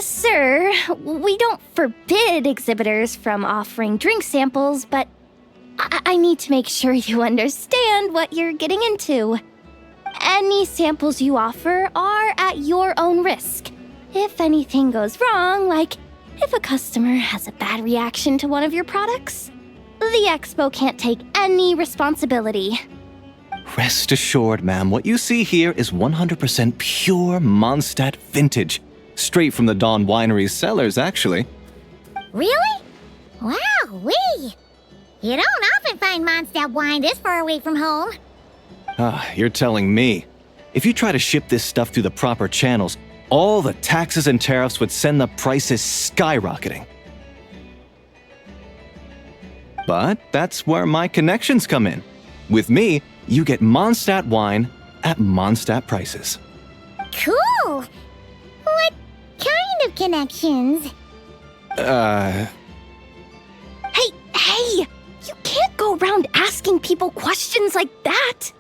Speaker 4: Sir, we don't forbid exhibitors from offering drink samples, but I need to make sure you understand what you're getting into. Any samples you offer are at your own risk. If anything goes wrong, like if a customer has a bad reaction to one of your products, the expo can't take any responsibility.
Speaker 2: Rest assured, ma'am, what you see here is 100% pure Mondstadt vintage. Straight from the Dawn Winery's cellars, actually.
Speaker 1: Really? Wow-wee! You don't often find Mondstadt wine this far away from home.
Speaker 2: Ah, you're telling me. If you try to ship this stuff through the proper channels, all the taxes and tariffs would send the prices skyrocketing. But that's where my connections come in. With me, you get Mondstadt wine at Mondstadt prices.
Speaker 1: Cool! What kind of connections?
Speaker 4: Hey! You can't go around asking people questions like that!